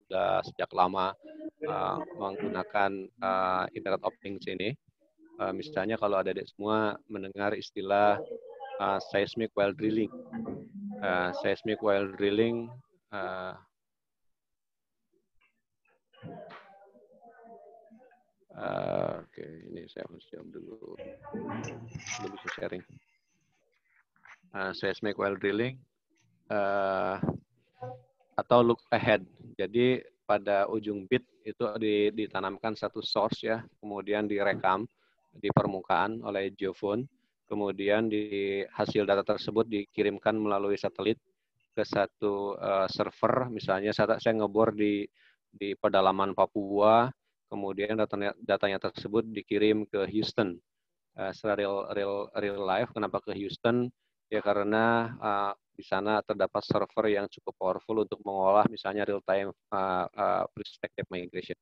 sudah sejak lama menggunakan Internet of Things ini. Misalnya kalau adik-adik semua mendengar istilah seismic well drilling. Seismic well drilling oke, ini saya harus jawab dulu. Belum bisa sharing. Seismic well drilling atau look ahead. Jadi pada ujung bit itu ditanamkan satu source ya, kemudian direkam di permukaan oleh geophone, kemudian di hasil data tersebut dikirimkan melalui satelit ke satu server. Misalnya saya ngebor di pedalaman Papua, kemudian datanya tersebut dikirim ke Houston. Secara real life. Kenapa ke Houston? Ya karena di sana terdapat server yang cukup powerful untuk mengolah misalnya real time perspective migration.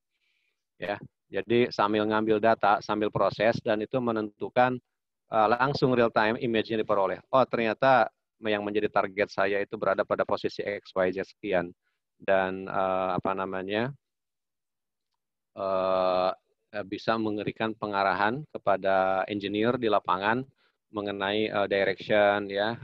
Ya, jadi sambil ngambil data, sambil proses dan itu menentukan langsung real time image-nya diperoleh. Oh ternyata yang menjadi target saya itu berada pada posisi XYZ sekian dan bisa memberikan pengarahan kepada engineer di lapangan mengenai direction ya,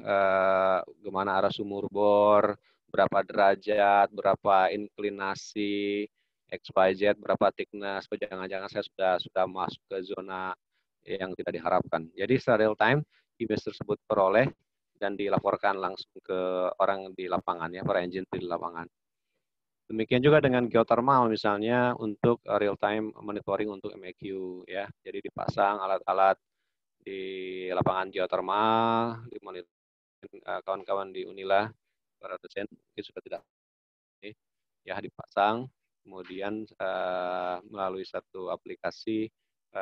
gimana arah sumur bor, berapa derajat, berapa inklinasi XYZ, berapa thickness, jangan-jangan saya sudah masuk ke zona yang tidak diharapkan. Jadi secara real time image tersebut peroleh dan dilaporkan langsung ke orang di lapangan ya, para engineer di lapangan. Demikian juga dengan geothermal misalnya untuk real time monitoring untuk MEQ ya. Jadi dipasang alat-alat di lapangan geothermal, dimonitor kawan-kawan di Unila, para dosen mungkin sudah tidak ya dipasang, kemudian melalui satu aplikasi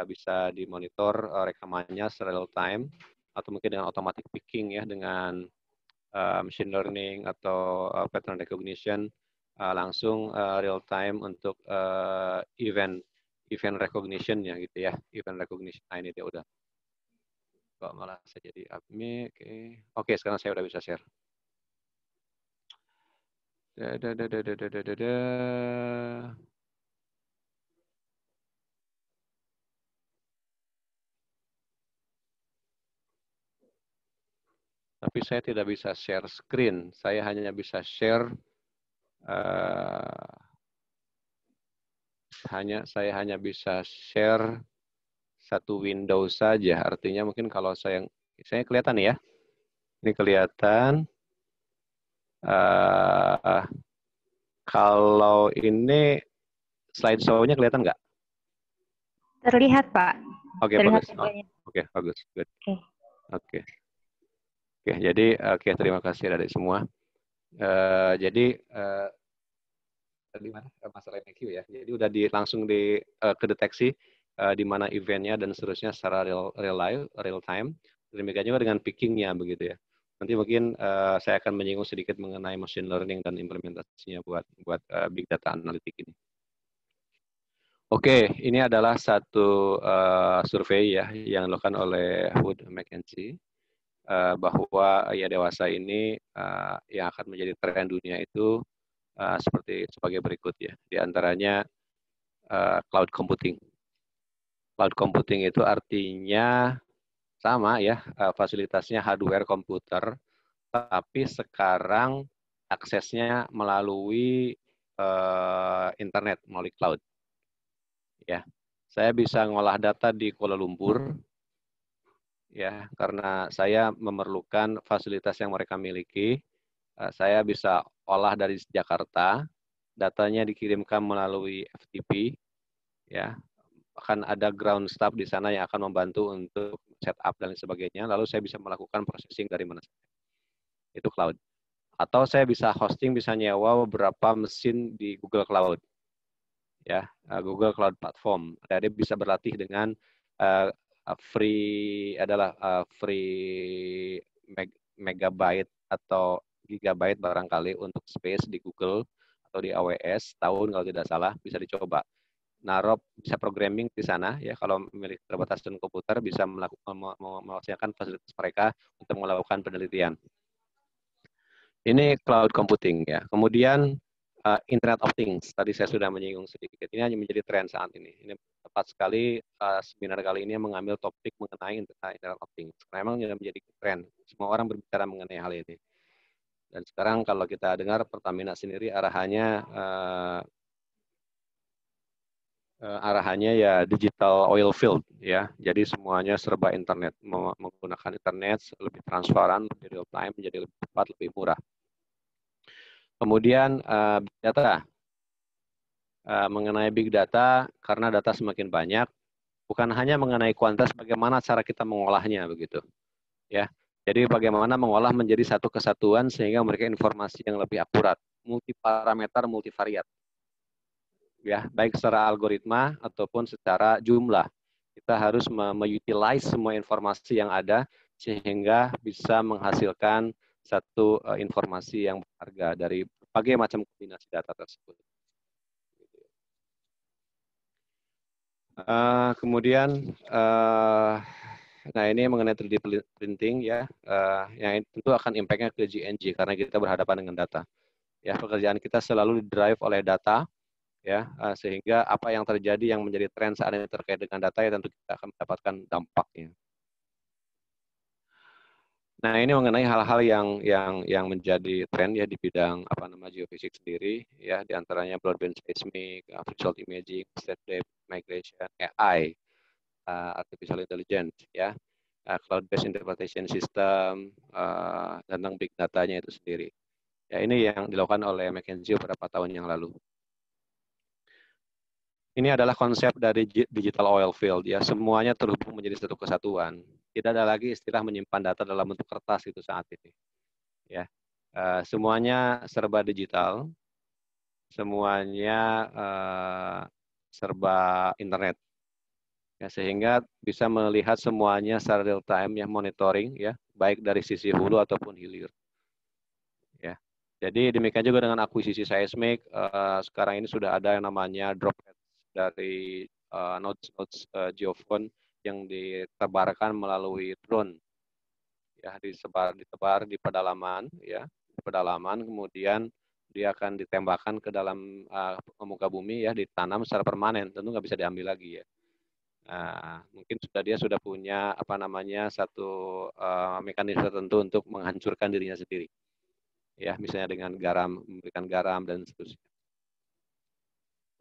bisa dimonitor rekamannya secara real time atau mungkin dengan automatic picking ya dengan machine learning atau pattern recognition langsung real time untuk event recognition ya gitu ya, event recognition. Nah ini dia udah. Kok malah saya jadi admin. Oke, sekarang saya udah bisa share. Tapi saya tidak bisa share screen. Saya hanya bisa share saya hanya bisa share satu window saja. Artinya mungkin kalau saya kelihatan ya. Ini kelihatan. Kalau ini slideshow-nya kelihatan nggak? Terlihat, Pak. Oke, bagus. Oke, bagus. Good. Oke. Oke, jadi terima kasih adik semua. Jadi tadi mana masalah MQ ya. Jadi udah langsung kedeteksi di mana eventnya dan seterusnya secara real time. Demikian juga dengan pickingnya begitu ya. Nanti mungkin saya akan menyinggung sedikit mengenai machine learning dan implementasinya buat big data analitik ini. Oke, ini adalah satu survei ya yang dilakukan oleh Wood Mackenzie bahwa ya dewasa ini yang akan menjadi tren dunia itu sebagai berikut ya. Di antaranya cloud computing. Cloud computing itu artinya sama ya, fasilitasnya hardware komputer, tapi sekarang aksesnya melalui internet, melalui cloud. Ya, saya bisa ngolah data di Kuala Lumpur, ya, karena saya memerlukan fasilitas yang mereka miliki. Saya bisa olah dari Jakarta, datanya dikirimkan melalui FTP, ya, akan ada ground staff di sana yang akan membantu untuk setup dan sebagainya. Lalu saya bisa melakukan processing dari mana saja. Itu cloud. Atau saya bisa hosting, bisa nyewa beberapa mesin di Google Cloud, ya, Google Cloud Platform. Jadi bisa berlatih dengan free megabyte atau gigabyte barangkali untuk space di Google atau di AWS, tahun kalau tidak salah, bisa dicoba. Naruh bisa programming di sana ya, kalau memiliki keterbatasan komputer bisa melaksanakan fasilitas mereka untuk melakukan penelitian. Ini cloud computing ya. Kemudian Internet of Things. Tadi saya sudah menyinggung sedikit. Ini hanya menjadi tren saat ini. Ini tepat sekali seminar kali ini mengambil topik mengenai Internet of Things. Karena memang sudah menjadi tren. Semua orang berbicara mengenai hal ini. Dan sekarang kalau kita dengar Pertamina sendiri arahannya ya digital oil field ya. Jadi semuanya serba internet, menggunakan internet lebih transparan, lebih real time, menjadi lebih cepat, lebih murah. Kemudian data. Mengenai big data, karena data semakin banyak, bukan hanya mengenai kuantitas, bagaimana cara kita mengolahnya begitu, ya. Jadi bagaimana mengolah menjadi satu kesatuan sehingga memberikan informasi yang lebih akurat, multiparameter, multivariat, ya, baik secara algoritma ataupun secara jumlah. Kita harus utilize semua informasi yang ada sehingga bisa menghasilkan satu informasi yang berharga dari berbagai macam kombinasi data tersebut. Kemudian, nah ini mengenai 3D printing ya, yang tentu akan impact-nya ke GNG karena kita berhadapan dengan data. Ya, pekerjaan kita selalu di-drive oleh data, ya, sehingga apa yang terjadi yang menjadi tren saat ini terkait dengan data ya tentu kita akan mendapatkan dampaknya. Nah ini mengenai hal-hal yang menjadi tren ya di bidang geofisik sendiri ya, diantaranya broadband seismic, visual imaging, state depth migration, AI, artificial intelligence ya, cloud based interpretation system, tentang big datanya itu sendiri. Ya ini yang dilakukan oleh McKinsey beberapa tahun yang lalu. Ini adalah konsep dari digital oil field ya, semuanya terhubung menjadi satu kesatuan. Tidak ada lagi istilah menyimpan data dalam bentuk kertas itu saat ini. Ya, semuanya serba digital, semuanya serba internet. Ya, sehingga bisa melihat semuanya secara real time ya, monitoring ya, baik dari sisi hulu ataupun hilir. Ya. Jadi demikian juga dengan akuisisi seismik, sekarang ini sudah ada yang namanya droplet dari nodes geophone yang ditebarkan melalui drone, ya ditebar di pedalaman, ya di pedalaman, kemudian dia akan ditembakkan ke dalam muka bumi ya, ditanam secara permanen, tentu nggak bisa diambil lagi ya. Mungkin dia sudah punya satu mekanisme tertentu untuk menghancurkan dirinya sendiri, ya misalnya dengan garam, memberikan garam dan seterusnya,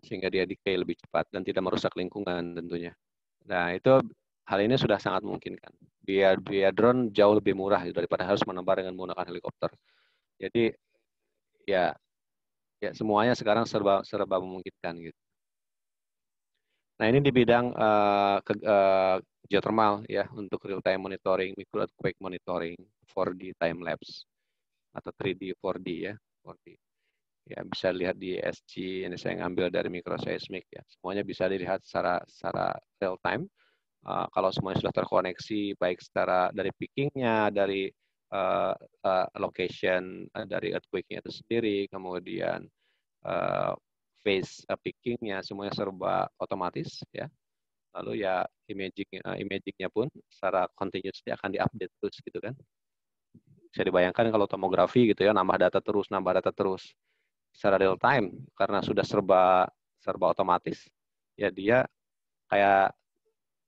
sehingga dia decay lebih cepat dan tidak merusak lingkungan tentunya. Nah itu hal ini sudah sangat memungkinkan. Biaya drone jauh lebih murah daripada harus menebar dengan menggunakan helikopter. Jadi ya semuanya sekarang serba memungkinkan gitu. Nah ini di bidang geothermal ya, untuk real time monitoring, micro earthquake monitoring, 4D time lapse atau 3D 4D ya, 4D. Ya bisa lihat di SG, ini saya ngambil dari microseismic ya. Semuanya bisa dilihat secara real time. Kalau semuanya sudah terkoneksi, baik secara dari pickingnya, dari location dari earthquake-nya itu sendiri, kemudian phase pickingnya, semuanya serba otomatis ya. Lalu ya imagingnya pun secara continuously akan diupdate terus gitu kan. Bisa dibayangkan kalau tomografi gitu ya, nambah data terus secara real time karena sudah serba otomatis. Ya dia kayak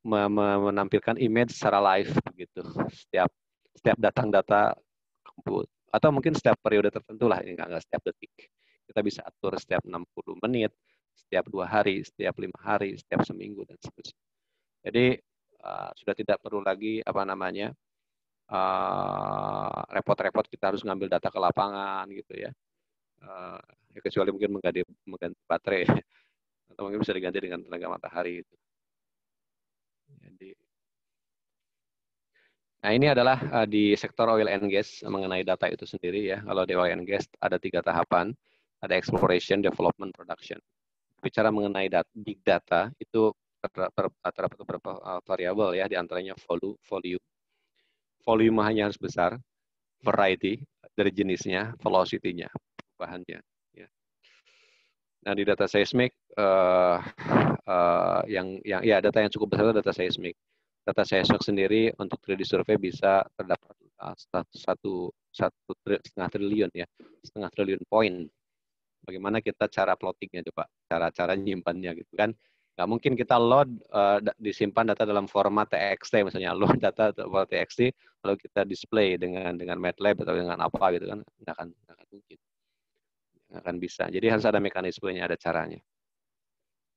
menampilkan image secara live begitu. Setiap datang data atau mungkin setiap periode tertentu lah, enggak setiap detik. Kita bisa atur setiap 60 menit, setiap 2 hari, setiap 5 hari, setiap seminggu dan seterusnya. Jadi sudah tidak perlu lagi repot-repot kita harus ngambil data ke lapangan gitu ya. Kecuali mungkin mengganti baterai atau mungkin bisa diganti dengan tenaga matahari gitu. Jadi, nah ini adalah di sektor oil and gas mengenai data itu sendiri ya. Kalau di oil and gas ada 3 tahapan, ada exploration, development, production. Bicara mengenai big data itu terdapat beberapa variabel ya, diantaranya volume. Volume hanya harus besar, variety dari jenisnya, velocity-nya, perubahannya. Ya. Nah di data seismik data yang cukup besar itu data seismik. Data seismik sendiri untuk 3D survey bisa terdapat 1,5 triliun ya, 1,5 triliun poin Bagaimana kita cara plottingnya coba, cara nyimpannya gitu kan. Nggak mungkin kita load, disimpan data dalam format TXT misalnya, load data format TXT, lalu kita display dengan MATLAB atau dengan apa gitu kan, nggak akan mungkin, nggak akan bisa. Jadi harus ada mekanismenya, ada caranya.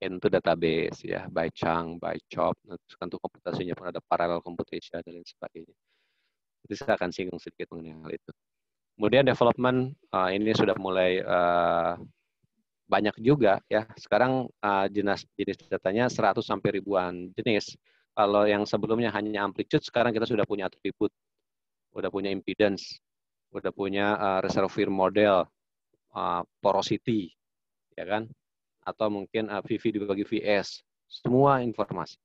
Into database ya, by chunk, by chop, terus kan untuk komputasinya pun ada parallel computation dan lain sebagainya. Jadi saya akan singgung sedikit mengenai hal itu. Kemudian development, ini sudah mulai banyak juga ya. Sekarang jenis datanya 100 sampai ribuan jenis. Kalau yang sebelumnya hanya amplitude, sekarang kita sudah punya atribut, sudah punya impedance, sudah punya reservoir model, porosity, ya kan? Atau mungkin VV dibagi VS, semua informasi.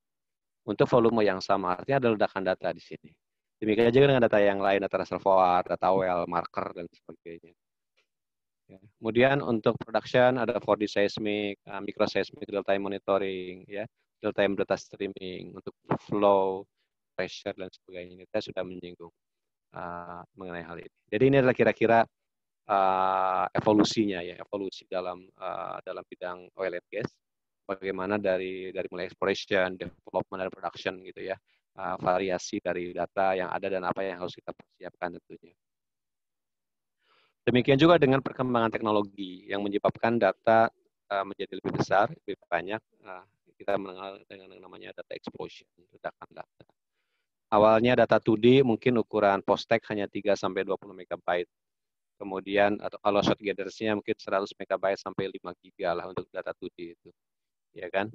Untuk volume yang sama, artinya ada ledakan data di sini. Demikian juga dengan data yang lain, data reservoir, data well, marker, dan sebagainya. Ya. Kemudian untuk production ada 4D seismic, microseismic, real-time monitoring, ya, real-time data streaming, untuk flow, pressure, dan sebagainya. Ini saya sudah menyinggung mengenai hal ini. Jadi ini adalah kira-kira evolusinya ya, evolusi dalam bidang oil and gas, bagaimana dari mulai exploration, development, dan production gitu ya, variasi dari data yang ada dan apa yang harus kita persiapkan tentunya. Demikian juga dengan perkembangan teknologi yang menyebabkan data menjadi lebih besar, lebih banyak. Kita mengenal dengan yang namanya data explosion, ledakan data. Awalnya data 2D mungkin ukuran POSTEC hanya 3-20 MB. Kemudian atau kalau short gathers-nya mungkin 100 MB sampai 5 GB lah untuk data 2D itu. Ya kan?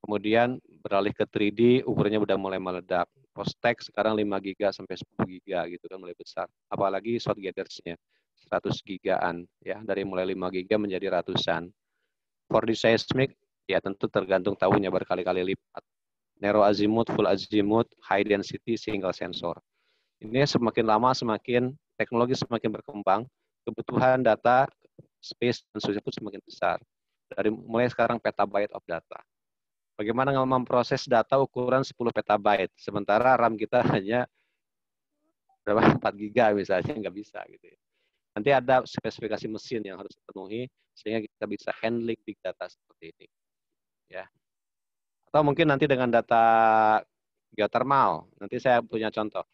Kemudian beralih ke 3D, ukurannya udah mulai meledak. POSTEC sekarang 5 GB sampai 10 GB gitu kan, mulai besar. Apalagi short gathers-nya 100 gigaan ya, dari mulai 5 GB menjadi ratusan. 4D seismic ya tentu tergantung tahunnya, berkali-kali lipat. Narrow azimuth, full azimuth, high density, single sensor. Ini semakin lama semakin teknologi semakin berkembang, kebutuhan data, space, dan sebagainya pun semakin besar. Dari mulai sekarang petabyte of data. Bagaimana memproses data ukuran 10 petabyte, sementara RAM kita hanya berapa 4 giga misalnya, nggak bisa gitu ya. Nanti ada spesifikasi mesin yang harus dipenuhi sehingga kita bisa handling big data seperti ini. Ya. Atau mungkin nanti dengan data geothermal, nanti saya punya contoh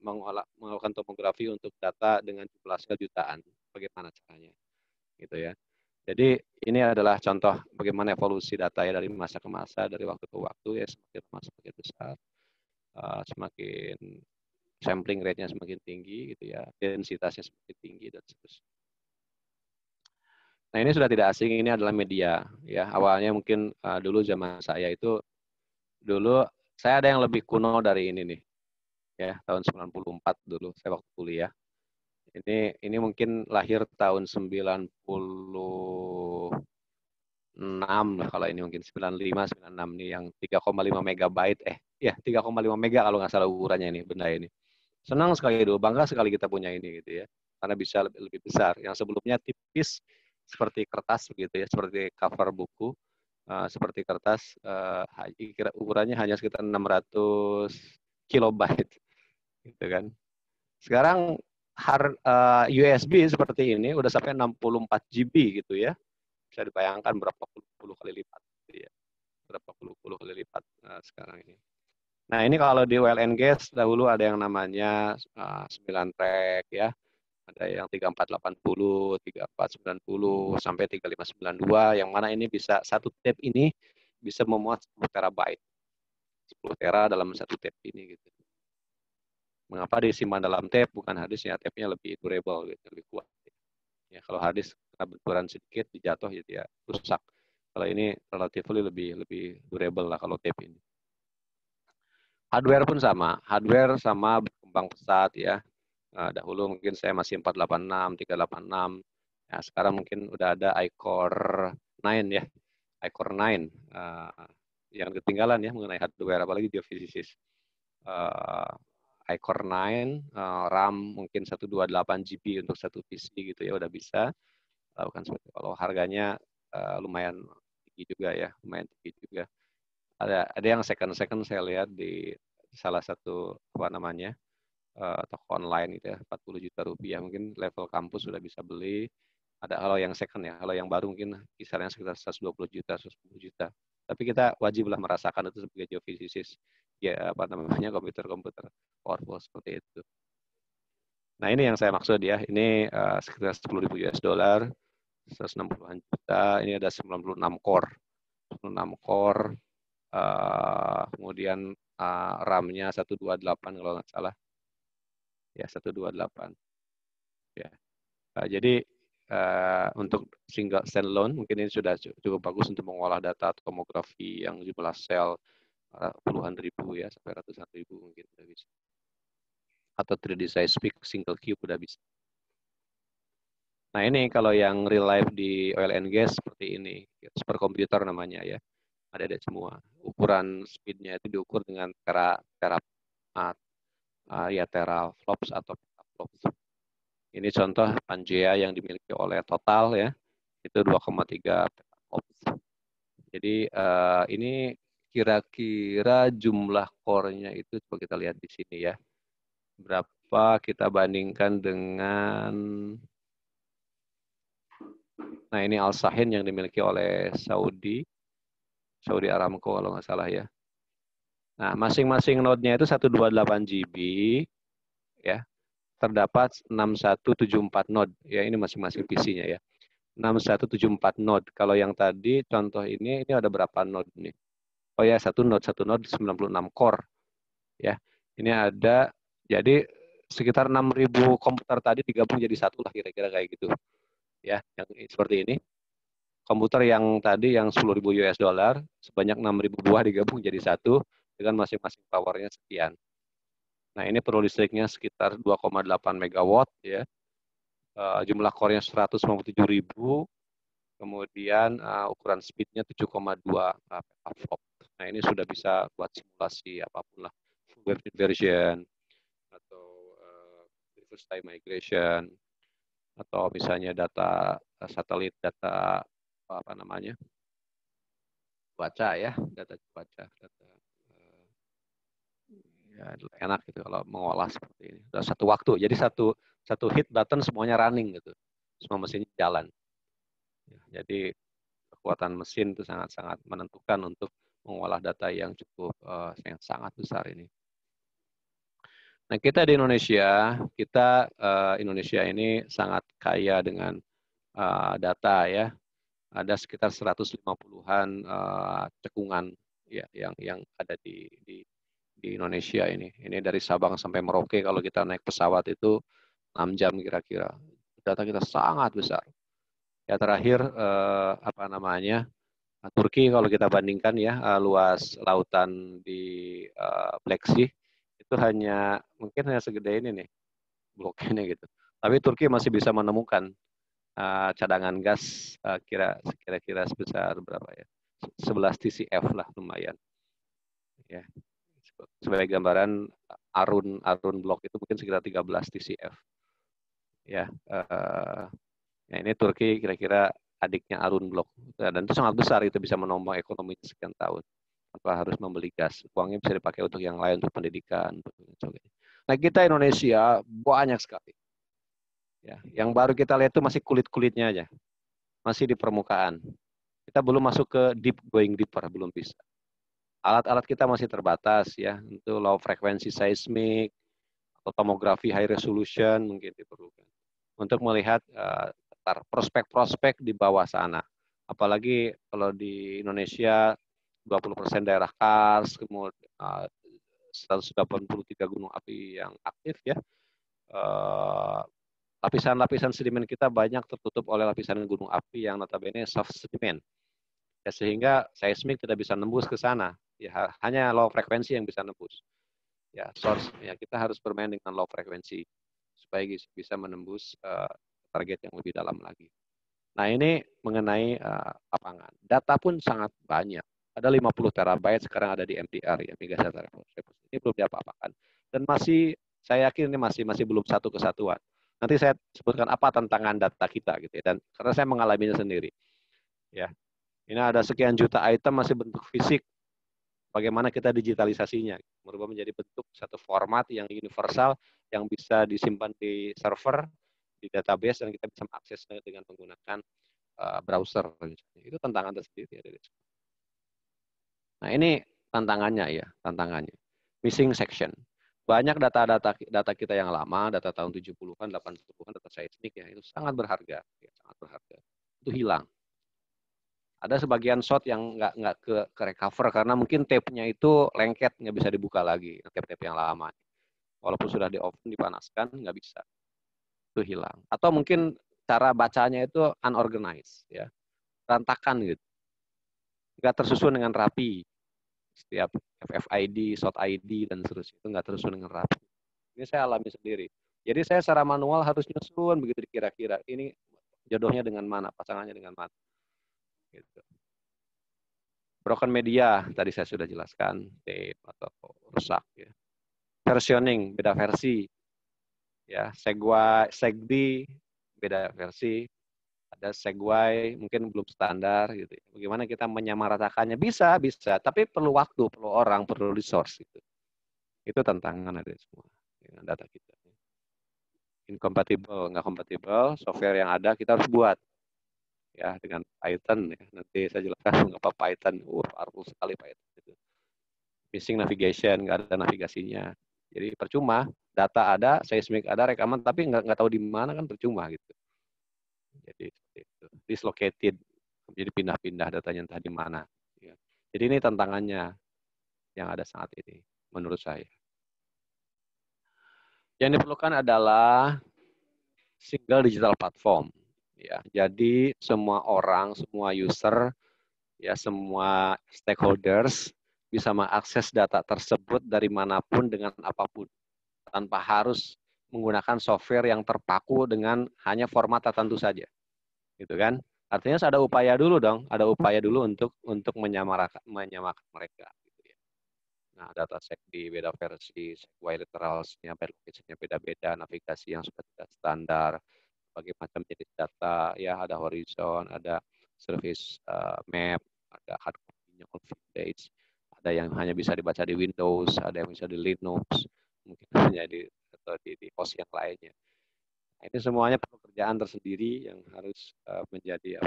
melakukan tomografi untuk data dengan jumlah sel jutaan. Bagaimana caranya? Gitu ya. Jadi ini adalah contoh bagaimana evolusi data ya dari masa ke masa, dari waktu ke waktu ya, semakin lama semakin besar, semakin sampling rate-nya semakin tinggi gitu ya, densitasnya semakin tinggi dan seterusnya. Nah ini sudah tidak asing, ini adalah media ya. Awalnya mungkin dulu zaman saya itu, dulu saya ada yang lebih kuno dari ini nih ya, tahun 94 dulu saya waktu kuliah. Ini mungkin lahir tahun 96 lah, kalau ini mungkin 95, 96 nih, yang 3,5 megabyte, 3,5 mega kalau nggak salah ukurannya ini, benda ini. Senang sekali dulu, bangga sekali kita punya ini gitu ya, karena bisa lebih besar. Yang sebelumnya tipis seperti kertas begitu ya, seperti cover buku, seperti kertas, ukurannya hanya sekitar 600 kilobyte, gitu kan. Sekarang USB seperti ini udah sampai 64 GB gitu ya. Bisa dibayangkan berapa puluh kali lipat gitu ya. Berapa puluh kali lipat sekarang ini. Nah, ini kalau di oil and gas dahulu ada yang namanya 9 track ya. Ada yang 3480, 3490 sampai 3592, yang mana ini bisa satu tape ini bisa memuat 10 terabyte. 10 tera dalam satu tape ini gitu. Mengapa disimpan dalam tape bukan hard disk ya, tape-nya lebih durable gitu, lebih kuat. Ya, kalau hard disk karena benturan sedikit dijatuh gitu ya, rusak. Kalau ini relatively lebih durable lah kalau tape ini. Hardware pun sama, hardware sama berkembang pesat ya. Dahulu mungkin saya masih 486, 386. Ya, sekarang mungkin udah ada iCore 9 ya. iCore 9 yang ketinggalan ya mengenai hardware, apalagi geofissis. iCore 9, RAM mungkin 128 GB untuk satu PC gitu ya, udah bisa lakukan seperti itu. Kalau harganya lumayan tinggi juga ya, lumayan tinggi juga. Ada yang second saya lihat di salah satu apa namanya toko online gitu ya, 40 juta rupiah, mungkin level kampus sudah bisa beli. Ada kalau yang second ya, kalau yang baru mungkin kisarannya sekitar 120 juta, 110 juta. Tapi kita wajiblah merasakan itu sebagai geofisikis, ya apa namanya komputer-komputer powerful seperti itu. Nah ini yang saya maksud ya, ini sekitar 10.000 US dollar, 160-an juta, ini ada 96 core, 96 core, kemudian RAM-nya 128 kalau nggak salah, ya 128. Ya. Jadi untuk single standalone mungkin ini sudah cukup bagus untuk mengolah data tomografi yang jumlah sel puluhan ribu ya sampai ratusan ribu mungkin sudah bisa. Atau 3D seismic single cube udah bisa. Nah ini kalau yang real life di oil and gas seperti ini, superkomputer namanya ya, ada semua. Ukuran speednya itu diukur dengan teraflops atau petaflops. Ini contoh Pangea yang dimiliki oleh Total ya, itu 2,3 petaflops. Jadi ini kira-kira jumlah core-nya itu coba kita lihat di sini ya. Berapa kita bandingkan dengan, nah ini Al Shaheen yang dimiliki oleh Saudi Aramco kalau nggak salah ya. Nah masing-masing node-nya itu 128 GB ya. Terdapat 6174 node ya, ini masing-masing PC-nya ya. 6174 node. Kalau yang tadi contoh ini ada berapa node nih? Oh ya, satu node 96 core ya. Ini ada, jadi sekitar 6.000 komputer tadi digabung jadi satu lah kira-kira kayak gitu ya, yang seperti ini. Komputer yang tadi yang 10.000 US dollar sebanyak 6.000 buah digabung jadi satu dengan masing-masing powernya sekian. Nah ini perlu listriknya sekitar 2,8 megawatt ya. Jumlah core-nya 157.000, kemudian ukuran speed-nya 7,2 petaflop. Nah ini sudah bisa buat simulasi apapun lah, web inversion atau reverse time migration atau misalnya data satelit, data apa namanya cuaca ya, data cuaca, data ya enak gitu kalau mengolah seperti ini. Udah satu waktu, jadi satu hit button semuanya running gitu, semua mesinnya jalan. Ya, jadi kekuatan mesin itu sangat-sangat menentukan untuk mengolah data yang cukup yang sangat besar ini. Nah kita di Indonesia, Indonesia ini sangat kaya dengan data ya. Ada sekitar 150-an cekungan ya yang ada di Indonesia ini. Ini dari Sabang sampai Merauke kalau kita naik pesawat itu 6 jam kira-kira. Data kita sangat besar. Ya terakhir apa namanya? Turki kalau kita bandingkan ya luas lautan di Black Sea itu mungkin hanya segede ini nih bloknya gitu. Tapi Turki masih bisa menemukan cadangan gas kira-kira sebesar berapa ya? 11 TCF lah lumayan. Ya. Sebagai gambaran arun blok itu mungkin sekitar 13 TCF. Ya. Ya ini Turki kira-kira adiknya Arun Blok. Dan itu sangat besar, itu bisa menopang ekonomi sekian tahun. Tanpa harus membeli gas. Uangnya bisa dipakai untuk yang lain, untuk pendidikan. Nah kita Indonesia banyak sekali. Ya, yang baru kita lihat itu masih kulit-kulitnya aja. Masih di permukaan. Kita belum masuk ke going deeper, belum bisa. Alat-alat kita masih terbatas ya, untuk low frekuensi seismik, atau tomografi high resolution mungkin diperlukan. Untuk melihat prospek-prospek di bawah sana. Apalagi kalau di Indonesia 20% daerah kars, kemudian 183 gunung api yang aktif ya. Lapisan-lapisan sedimen kita banyak tertutup oleh lapisan gunung api yang notabene soft sedimen. Ya, sehingga seismik tidak bisa nembus ke sana. Ya, hanya low frekuensi yang bisa nembus. Ya, source ya kita harus bermain dengan low frekuensi supaya bisa menembus target yang lebih dalam lagi. Nah ini mengenai lapangan. Data pun sangat banyak. Ada 50 terabyte sekarang ada di MDR ya, Megasat Repository. Ini belum diapa-apakan. Dan saya yakin ini masih belum satu kesatuan. Nanti saya sebutkan apa tantangan data kita gitu ya. Dan karena saya mengalaminya sendiri. Ya. Ini ada sekian juta item masih bentuk fisik. Bagaimana kita digitalisasinya, merubah menjadi bentuk satu format yang universal yang bisa disimpan di server, di database dan kita bisa mengaksesnya dengan menggunakan browser. Itu tantangan tersendiri. Nah, ini tantangannya ya, tantangannya. Missing section. Banyak data kita yang lama, data tahun 70-an, 80-an, data seismik ya, itu sangat berharga, ya, sangat berharga. Itu hilang. Ada sebagian shot yang nggak ke recover karena mungkin tape-nya itu lengket, nggak bisa dibuka lagi, tape-tape yang lama. Walaupun sudah di-oven, dipanaskan, nggak bisa. Itu hilang. Atau mungkin cara bacanya itu unorganized, ya, berantakan gitu. Nggak tersusun dengan rapi. Setiap FFID, shot ID, dan seterusnya itu nggak tersusun dengan rapi. Ini saya alami sendiri. Jadi saya secara manual harus nyusun begitu dikira-kira. Ini jodohnya dengan mana, pasangannya dengan mana. Gitu. Broken media, tadi saya sudah jelaskan, tape atau rusak. Ya. Versioning, beda versi. Ya, Segway, beda versi. Ada Segway, mungkin belum standar. Gitu. Bagaimana kita menyamaratakannya? Bisa, tapi perlu waktu, perlu orang, perlu resource. Gitu. Itu tantangan ada semua dengan data kita. Incompatible, nggak kompatibel, software yang ada kita harus buat. Ya, dengan Python ya. Nanti saya jelaskan mengapa Python, powerful sekali Python itu. Missing navigation, nggak ada navigasinya. Jadi percuma, data ada, seismik ada, rekaman, tapi nggak tahu di mana kan percuma gitu. Jadi itu. Dislocated, jadi pindah-pindah datanya entah di mana. Ya. Jadi ini tantangannya yang ada saat ini, menurut saya. Yang diperlukan adalah single digital platform. Ya, jadi semua orang, semua user, ya semua stakeholders bisa mengakses data tersebut dari manapun dengan apapun tanpa harus menggunakan software yang terpaku dengan hanya format tertentu saja, gitu kan? Artinya ada upaya dulu dong, ada upaya dulu untuk menyamakan mereka. Gitu ya. Nah, data set di beda versi, sequence literalsnya, location-nya beda-beda, navigasi yang sudah tidak standar, berbagai macam jenis data, ya ada horizon, ada service map, ada hard copy-nya dates, ada yang hanya bisa dibaca di Windows, ada yang bisa di Linux, mungkin hanya di host yang lainnya. Nah, ini semuanya pekerjaan tersendiri yang harus menjadi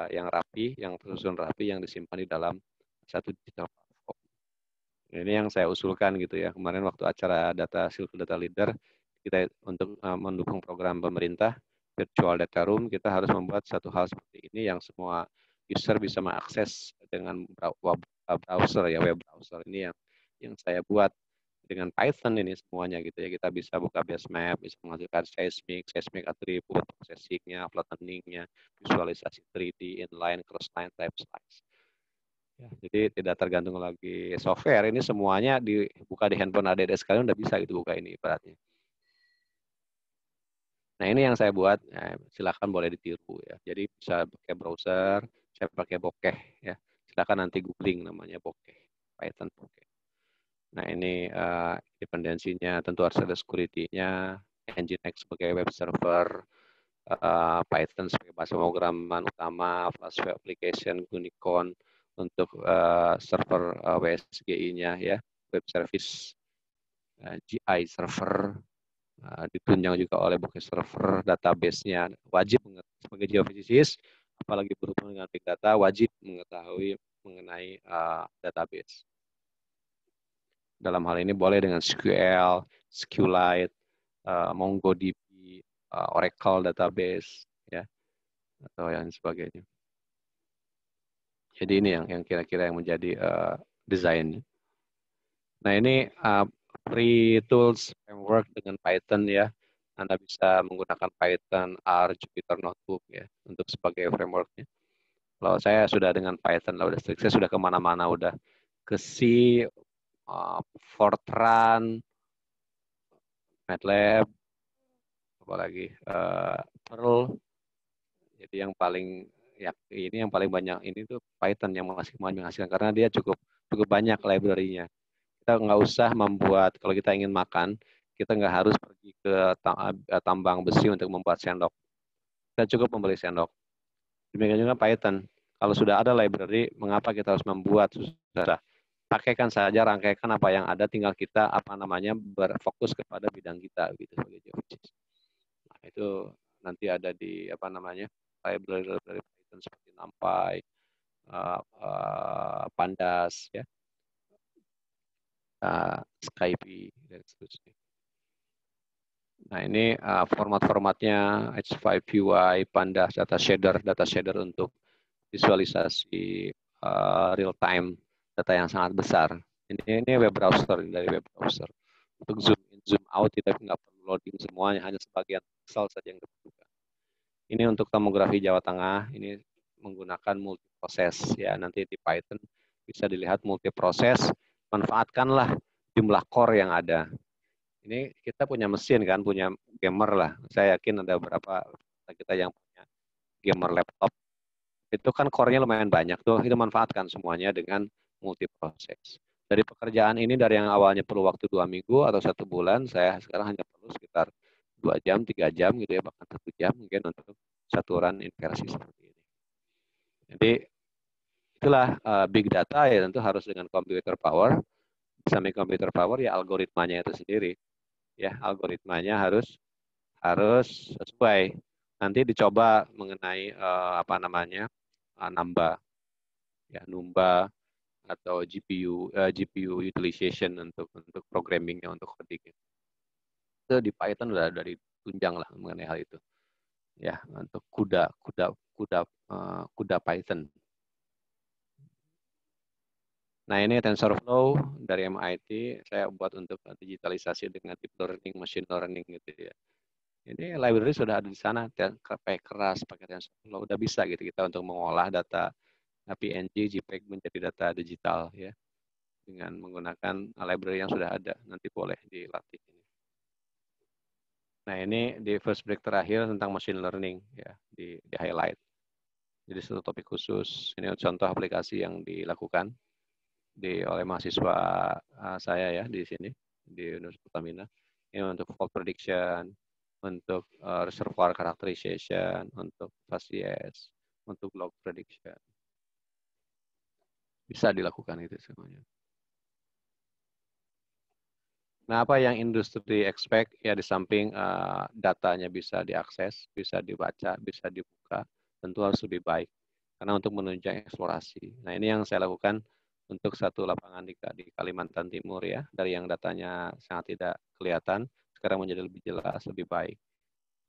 yang rapi, yang tersusun rapi, yang disimpan di dalam satu digital platform. Ini yang saya usulkan gitu ya. Kemarin waktu acara Silk Data Leader, kita untuk mendukung program pemerintah Virtual Data Room, kita harus membuat satu hal seperti ini yang semua user bisa mengakses dengan browser ya, web browser. Ini yang saya buat dengan Python ini semuanya gitu ya. Kita bisa buka base map, bisa menghasilkan seismic atribut, processing-nya, flattening-nya, visualisasi 3D, inline, crossline, type slice. Ya, jadi tidak tergantung lagi software, ini semuanya dibuka di handphone adik-adik sekalian udah bisa gitu buka ini ibaratnya. Nah ini yang saya buat, ya, silakan boleh ditiru ya. Jadi bisa pakai browser, saya pakai Bokeh ya. Silakan nanti googling namanya Bokeh, Python Bokeh. Nah ini dependensinya tentu harus ada security-nya, Nginx sebagai web server, Python sebagai bahasa pemrograman utama, Flash Web Application, Unicorn untuk server WSGI-nya ya, web service, GI server, ditunjang juga oleh Bokeh server, database-nya wajib sebagai geofisikis, apalagi berhubungan dengan big data, wajib mengetahui mengenai database. Dalam hal ini boleh dengan SQL, SQLite, MongoDB, Oracle database, ya, atau yang sebagainya. Jadi ini yang kira-kira yang menjadi desain. Nah ini free tools framework dengan Python ya. Anda bisa menggunakan Python, R, Jupyter Notebook ya untuk sebagai frameworknya. Kalau saya sudah dengan Python, saya sudah kemana-mana, udah ke C, Fortran, MATLAB, apalagi Perl. Jadi yang paling banyak ini tuh Python yang masih menghasilkan karena dia cukup banyak library-nya. Kita nggak usah membuat, kalau kita ingin makan, kita nggak harus pergi ke tambang besi untuk membuat sendok. Kita cukup membeli sendok. Demikian juga Python. Kalau sudah ada library, mengapa kita harus membuat? Sudah pakaikan saja, rangkaikan apa yang ada, tinggal kita berfokus kepada bidang kita gitu sebagai geofisik. Itu nanti ada di apa namanya library Python seperti NumPy, Pandas, ya, Skype dan seterusnya. Nah ini format-formatnya H5UI, Pandas, data shader untuk visualisasi real time data yang sangat besar. Ini web browser, dari web browser. Untuk zoom in, zoom out tidak perlu loading semuanya, hanya sebagian pixel saja yang dibutuhkan. Ini untuk tomografi Jawa Tengah, ini menggunakan multiproses ya. Nanti di Python bisa dilihat multiproses, manfaatkanlah jumlah core yang ada. Ini kita punya mesin kan, punya gamer lah. Saya yakin ada beberapa kita yang punya gamer laptop. Itu kan core-nya lumayan banyak tuh. Itu manfaatkan semuanya dengan multiproses. Dari pekerjaan ini, dari yang awalnya perlu waktu 2 minggu atau 1 bulan, saya sekarang hanya perlu sekitar 2 jam, 3 jam gitu ya, bahkan 1 jam mungkin untuk satu run inversi seperti ini. Jadi itulah big data ya, tentu harus dengan computer power. Sampai computer power ya algoritmanya itu sendiri. Ya, algoritmanya harus sesuai. Nanti dicoba mengenai apa namanya? Numba atau GPU utilization untuk programmingnya, untuk coding. Itu di Python udah dari tunjang lah mengenai hal itu. Ya, untuk kuda Python. Nah, ini TensorFlow dari MIT saya buat untuk digitalisasi dengan deep learning, machine learning gitu ya. Ini library sudah ada di sana, pakai keras, pakai TensorFlow, udah bisa gitu kita untuk mengolah data PNG, JPEG menjadi data digital ya, dengan menggunakan library yang sudah ada. Nanti boleh dilatih. Nah, ini di first break terakhir tentang machine learning ya, di highlight. Jadi satu topik khusus. Ini contoh aplikasi yang dilakukan oleh mahasiswa saya ya di sini di Universitas Pertamina. Ini untuk fault prediction, untuk reservoir characterization, untuk facies, untuk log prediction. Bisa dilakukan itu semuanya. Nah, apa yang industri expect ya, di samping datanya bisa diakses, bisa dibaca, bisa dibuka, tentu harus lebih baik karena untuk menunjang eksplorasi. Nah, ini yang saya lakukan untuk satu lapangan di Kalimantan Timur ya, dari yang datanya sangat tidak kelihatan sekarang menjadi lebih jelas, lebih baik.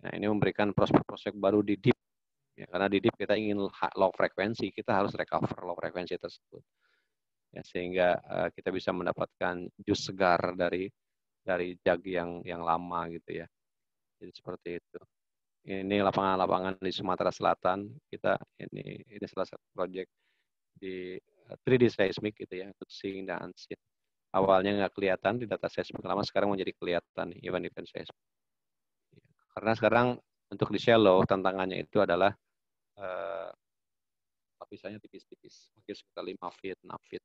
Nah, ini memberikan prospek-prospek baru di deep ya, karena di deep kita ingin low frekuensi, kita harus recover low frekuensi tersebut. Ya, sehingga kita bisa mendapatkan jus segar dari jag yang lama gitu ya. Jadi seperti itu. Ini lapangan-lapangan di Sumatera Selatan. Ini salah satu proyek di 3D seismic gitu ya, untuk seeing dan unseen. Awalnya nggak kelihatan di data seismik lama, sekarang menjadi kelihatan event-event seismik. Karena sekarang untuk di shallow tantangannya itu adalah lapisannya tipis-tipis, mungkin sekitar 5 feet, 6 feet.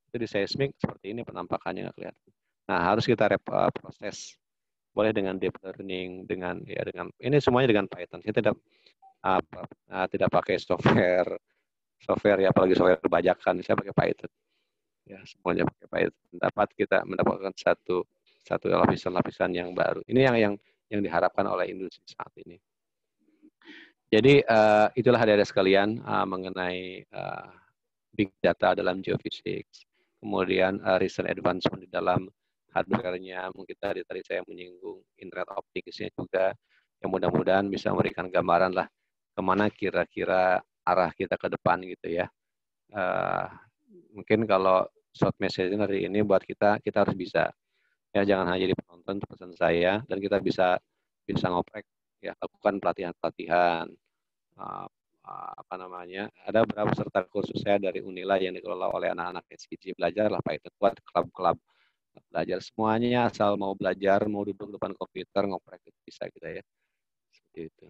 Itu di seismik seperti ini penampakannya nggak kelihatan. Nah, harus kita proses. Boleh dengan deep learning, dengan ini semuanya dengan Python. Kita tidak pakai software ya, apalagi software perbajakan. Saya pakai Python. Ya, semuanya pakai Python. Kita mendapatkan satu lapisan-lapisan yang baru. Ini yang diharapkan oleh industri saat ini. Jadi itulah adik-adik sekalian mengenai big data dalam geophysics. Kemudian recent advancement di dalam hardware-nya. Mungkin tadi saya menyinggung Internet of Things-nya juga. Yang mudah-mudahan bisa memberikan gambaran lah kemana kira-kira arah kita ke depan gitu ya. Mungkin kalau short message hari ini buat kita harus bisa. Ya, jangan hanya jadi penonton, itu pesan saya, dan kita bisa ngoprek ya, lakukan pelatihan-pelatihan. Apa namanya, ada beberapa peserta kursus saya dari Unila yang dikelola oleh anak-anak SKJ. Belajarlah Python, buat klub-klub belajar semuanya, asal mau belajar, mau duduk depan komputer ngoprek itu bisa kita ya, seperti itu.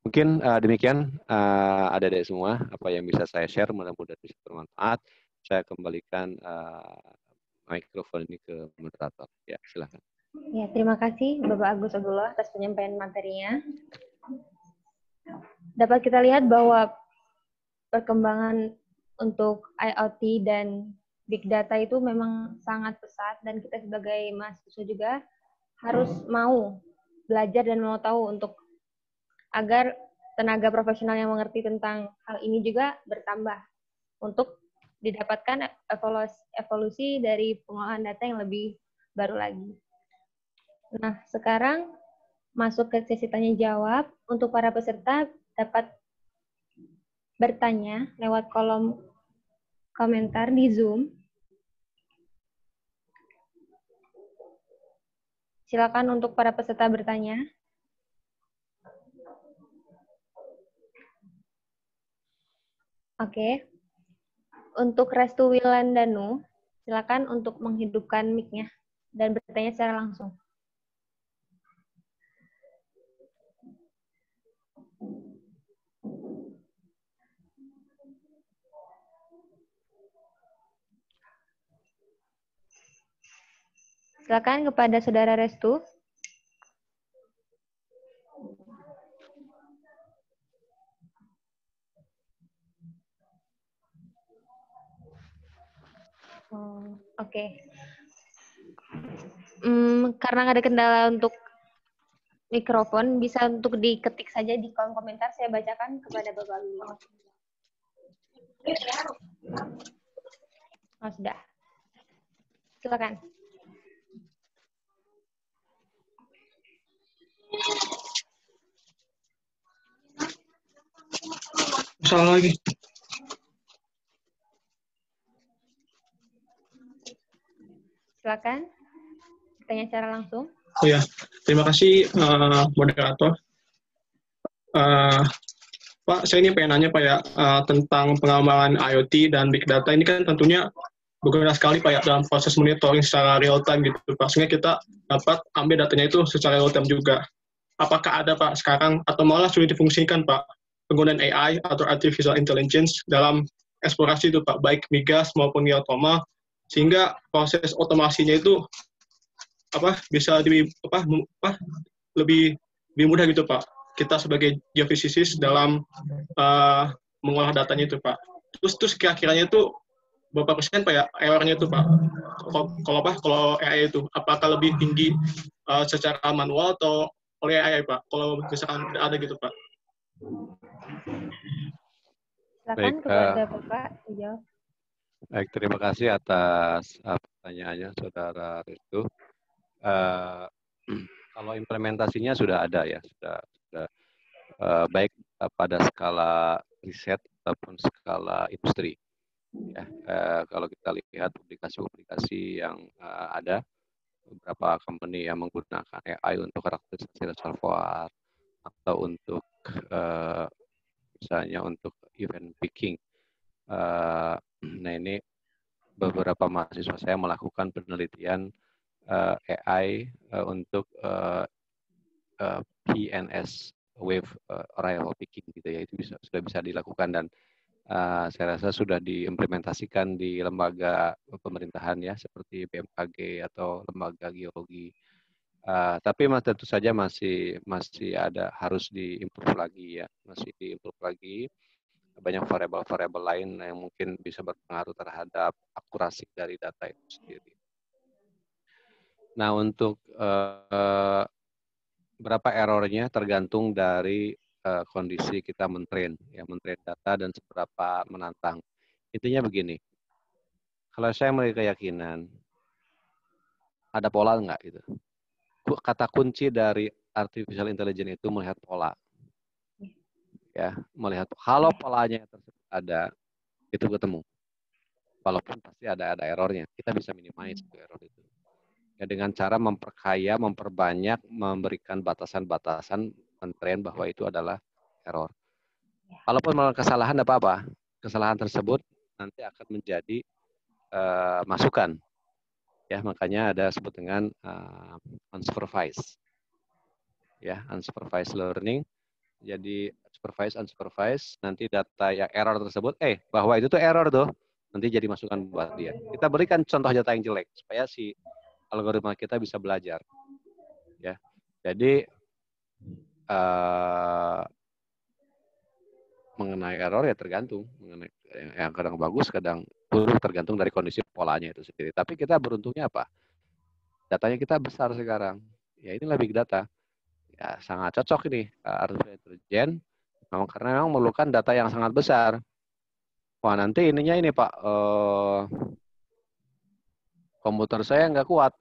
Mungkin demikian adik-adik semua apa yang bisa saya share, mudah-mudahan bisa bermanfaat. Saya kembalikan mikrofon ini ke moderator. Ya, silakan. Ya, terima kasih Bapak Agus Abdullah atas penyampaian materinya. Dapat kita lihat bahwa perkembangan untuk IoT dan Big Data itu memang sangat pesat, dan kita sebagai mahasiswa juga harus mau belajar dan mau tahu untuk agar tenaga profesional yang mengerti tentang hal ini juga bertambah untuk didapatkan evolusi dari pengolahan data yang lebih baru lagi. Nah, sekarang masuk ke sesi tanya jawab. Untuk para peserta dapat bertanya lewat kolom komentar di Zoom. Silakan untuk para peserta bertanya. Oke. Untuk Restu Wilandanu, silakan untuk menghidupkan mic-nya dan bertanya secara langsung. Silakan kepada Saudara Restu. Oke. Karena ada kendala untuk mikrofon, bisa untuk diketik saja di kolom komentar. Saya bacakan kepada Bapak Lulu. Oh, sudah. Silakan. Salah lagi. Silakan. Tanya secara langsung. Oh ya, terima kasih moderator. Pak, saya ini pengen nanya Pak ya, tentang pengembangan IoT dan Big Data ini kan tentunya berguna sekali Pak ya dalam proses monitoring secara real time gitu Pak. Sehingga kita dapat ambil datanya itu secara real time juga. Apakah ada Pak sekarang atau malah sudah difungsikan Pak penggunaan AI atau Artificial Intelligence dalam eksplorasi itu Pak, baik migas maupun geothermal, sehingga proses otomasinya itu bisa lebih mudah gitu Pak. Kita sebagai geofisikalis dalam mengolah datanya itu Pak. Terus kira-kiranya itu berapa persen Pak ya errornya itu Pak? Kalau AI itu apakah lebih tinggi secara manual atau oleh AI Pak? Kalau misalkan ada gitu Pak. Silakan kepada Bapak dijawab. Baik, terima kasih atas pertanyaannya, Saudara Restu. Kalau implementasinya sudah ada ya, sudah baik pada skala riset ataupun skala industri. Ya, kalau kita lihat publikasi-publikasi yang ada, beberapa company yang menggunakan AI untuk karakterisasi reservoir atau untuk misalnya untuk event picking. Nah ini beberapa mahasiswa saya melakukan penelitian AI untuk PNS wave arrival picking gitu ya, itu sudah bisa dilakukan dan saya rasa sudah diimplementasikan di lembaga pemerintahan ya seperti BMKG atau lembaga geologi. Tapi tentu saja masih ada harus diimprove lagi ya, masih diimprove lagi. Banyak variabel-variabel lain yang mungkin bisa berpengaruh terhadap akurasi dari data itu sendiri. Nah, untuk berapa errornya tergantung dari kondisi kita mentrain data dan seberapa menantang. Intinya begini, kalau saya memiliki keyakinan ada pola enggak gitu. Kata kunci dari artificial intelligence itu melihat pola. Ya, melihat kalau polanya tersebut ada, itu ketemu. Walaupun pasti ada errornya, kita bisa minimize error itu. Ya, dengan cara memperkaya, memperbanyak, memberikan batasan-batasan, mentrain bahwa itu adalah error. Kalaupun melakukan kesalahan, tidak apa-apa. Kesalahan tersebut nanti akan menjadi masukan. Ya, makanya ada sebut dengan unsupervised. Ya, unsupervised learning. Jadi supervised, unsupervised, nanti data yang error tersebut, bahwa itu tuh error tuh, nanti jadi masukan buat dia. Kita berikan contoh data yang jelek supaya si algoritma kita bisa belajar. Ya, jadi mengenai error ya tergantung, mengenai yang kadang bagus, kadang buruk, tergantung dari kondisi polanya itu sendiri. Tapi kita beruntungnya apa? Datanya kita besar sekarang. Ya inilah big data. ya sangat cocok ini artificial intelligence, memang karena memang memerlukan data yang sangat besar. Wah nanti ininya ini Pak, komputer saya nggak kuat.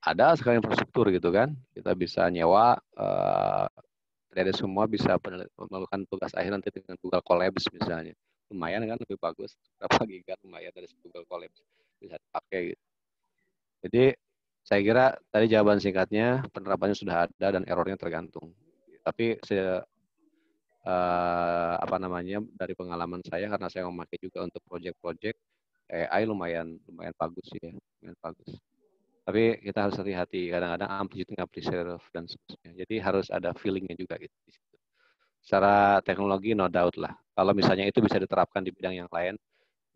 Ada sekarang infrastruktur gitu kan, kita bisa nyewa, ada semua bisa melakukan tugas akhir nanti dengan Google Colabs misalnya. Lumayan kan, lebih bagus, berapa giga lumayan dari Google Colabs bisa dipakai gitu. Jadi saya kira tadi jawaban singkatnya, penerapannya sudah ada dan errornya tergantung. Tapi apa namanya, dari pengalaman saya karena saya memakai juga untuk project-project AI lumayan bagus sih ya, lumayan bagus. Tapi kita harus hati-hati, kadang-kadang amplitude nggak preserve dan seterusnya. Jadi harus ada feelingnya juga gitu. Secara teknologi no doubt lah. Kalau misalnya itu bisa diterapkan di bidang yang lain,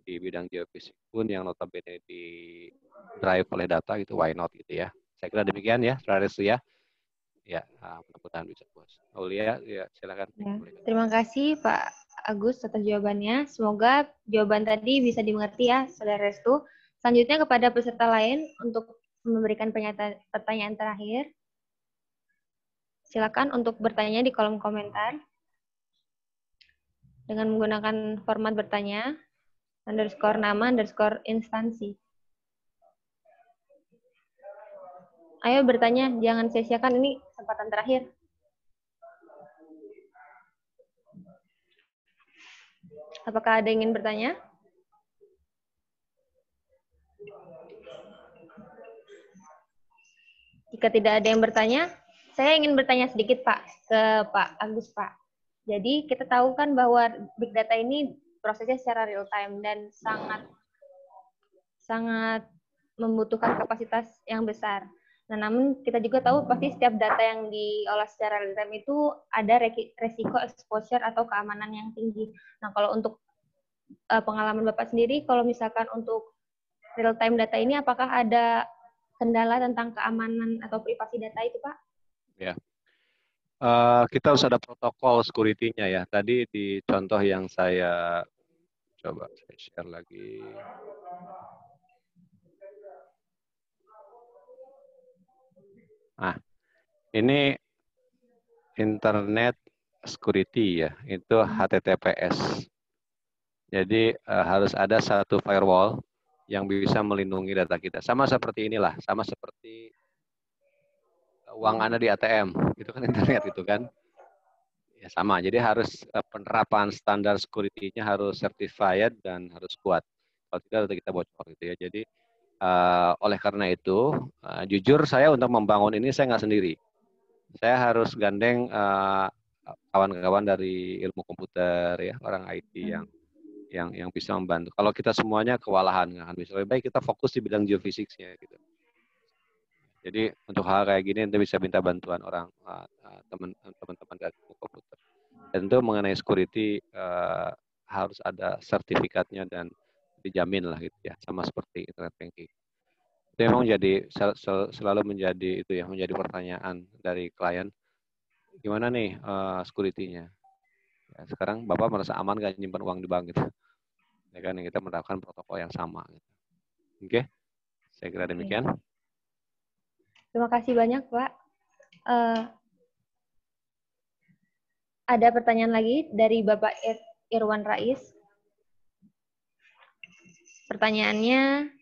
di bidang geofisik pun yang notabene di drive oleh data gitu, why not gitu ya. Saya kira demikian ya, Saudara Restu ya. Ya, mudah-mudahan bisa puas. Aulia, ya silakan. Ya. Terima kasih Pak Agus atas jawabannya. Semoga jawaban tadi bisa dimengerti ya, Saudara Restu. Selanjutnya kepada peserta lain untuk memberikan pertanyaan terakhir. Silakan untuk bertanya di kolom komentar dengan menggunakan format bertanya _nama _instansi. Ayo bertanya, jangan sia-siakan, ini kesempatan terakhir. Apakah ada yang ingin bertanya? Jika tidak ada yang bertanya, saya ingin bertanya sedikit Pak ke Pak Agus Pak. Jadi kita tahu kan bahwa big data ini prosesnya secara real time dan sangat membutuhkan kapasitas yang besar. Nah, namun kita juga tahu pasti setiap data yang diolah secara real time itu ada resiko exposure atau keamanan yang tinggi. Nah, kalau untuk pengalaman Bapak sendiri, kalau misalkan untuk real time data ini, apakah ada kendala tentang keamanan atau privasi data itu, Pak? Ya. Kita harus ada protokol security-nya ya. Tadi di contoh yang saya coba saya share lagi. Nah, ini internet security ya, itu HTTPS. Jadi harus ada satu firewall yang bisa melindungi data kita. Sama seperti inilah, sama seperti uang Anda di ATM, itu kan internet itu kan. Ya sama, jadi harus penerapan standar security-nya harus certified dan harus kuat. Kalau tidak data kita bocor gitu ya. Jadi oleh karena itu, jujur saya untuk membangun ini saya nggak sendiri. Saya harus gandeng kawan-kawan dari ilmu komputer ya, orang IT yang bisa membantu. Kalau kita semuanya kewalahan, kan bisa lebih baik kita fokus di bidang geofisiknya gitu. Jadi untuk hal kayak gini kita bisa minta bantuan orang teman-teman dari ilmu komputer. Dan itu mengenai security harus ada sertifikatnya dan dijamin lah gitu ya, sama seperti internet banking. Itu memang jadi selalu menjadi itu ya, menjadi pertanyaan dari klien. Gimana nih security-nya? Ya, sekarang Bapak merasa aman gak nyimpan uang di bank gitu? Ya kan kita menerapkan protokol yang sama. Gitu. Oke, saya kira demikian. Terima kasih banyak Pak. Ada pertanyaan lagi dari Bapak Irwan Rais. Pertanyaannya,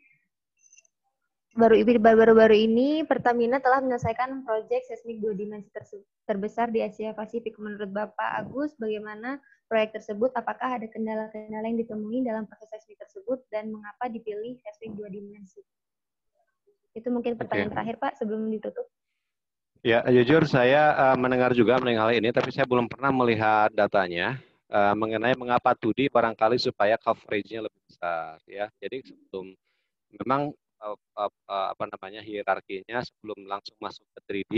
baru-baru ini Pertamina telah menyelesaikan proyek seismik 2 dimensi terbesar di Asia Pasifik. Menurut Bapak Agus, bagaimana proyek tersebut? Apakah ada kendala-kendala yang ditemui dalam proses seismik tersebut dan mengapa dipilih seismik 2 dimensi? Itu mungkin pertanyaan terakhir Pak sebelum ditutup. Ya, jujur saya mendengar juga mengenai hal ini, tapi saya belum pernah melihat datanya mengenai mengapa 2D barangkali supaya coverage-nya lebih besar ya. Jadi sebelum memang apa namanya hierarkinya sebelum langsung masuk ke 3D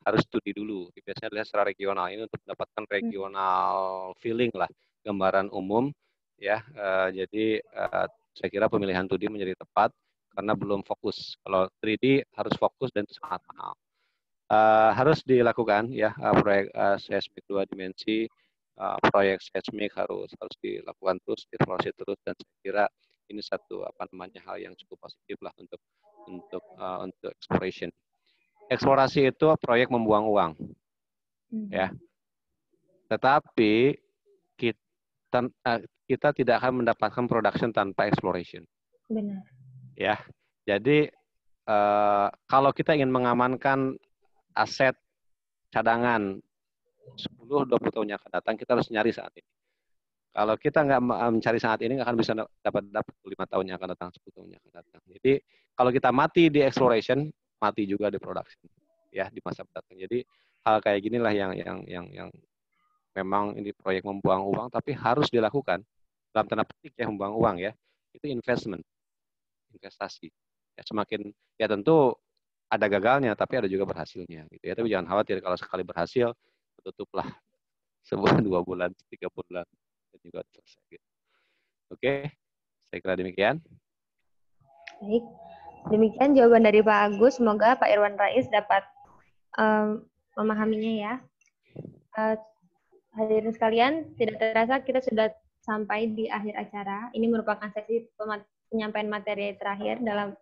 harus 2D dulu. Biasanya lihat secara regional ini untuk mendapatkan regional feeling lah, gambaran umum ya. Jadi saya kira pemilihan 2D menjadi tepat karena belum fokus. Kalau 3D harus fokus dan itu sangat mahal. Harus dilakukan ya proyek seismik 2 dimensi, proyek seismik harus dilakukan terus, dievaluasi terus, dan saya kira ini satu apa namanya hal yang cukup positif lah untuk exploration. Eksplorasi itu proyek membuang uang. Ya. Tetapi kita tidak akan mendapatkan production tanpa exploration. Benar. Ya. Jadi kalau kita ingin mengamankan aset cadangan 10-20 tahun yang akan datang, kita harus nyari saat ini. Kalau kita nggak mencari saat ini, nggak akan bisa dapat 5 tahun yang akan datang, 10 tahun yang akan datang. Jadi kalau kita mati di exploration, mati juga di production, ya, di masa mendatang. Jadi hal kayak ginilah yang memang ini proyek membuang uang, tapi harus dilakukan dalam tanda petik ya, membuang uang ya. Itu investasi. Ya, semakin ya tentu ada gagalnya, tapi ada juga berhasilnya gitu ya. Tapi jangan khawatir kalau sekali berhasil, tutuplah sebulan, 2 bulan, 3 bulan, dan juga selesai. Gitu. Oke, saya kira demikian. Baik, demikian jawaban dari Pak Agus. Semoga Pak Irwan Rais dapat memahaminya ya. Hadirin sekalian, tidak terasa kita sudah sampai di akhir acara. Ini merupakan sesi penyampaian materi terakhir dalam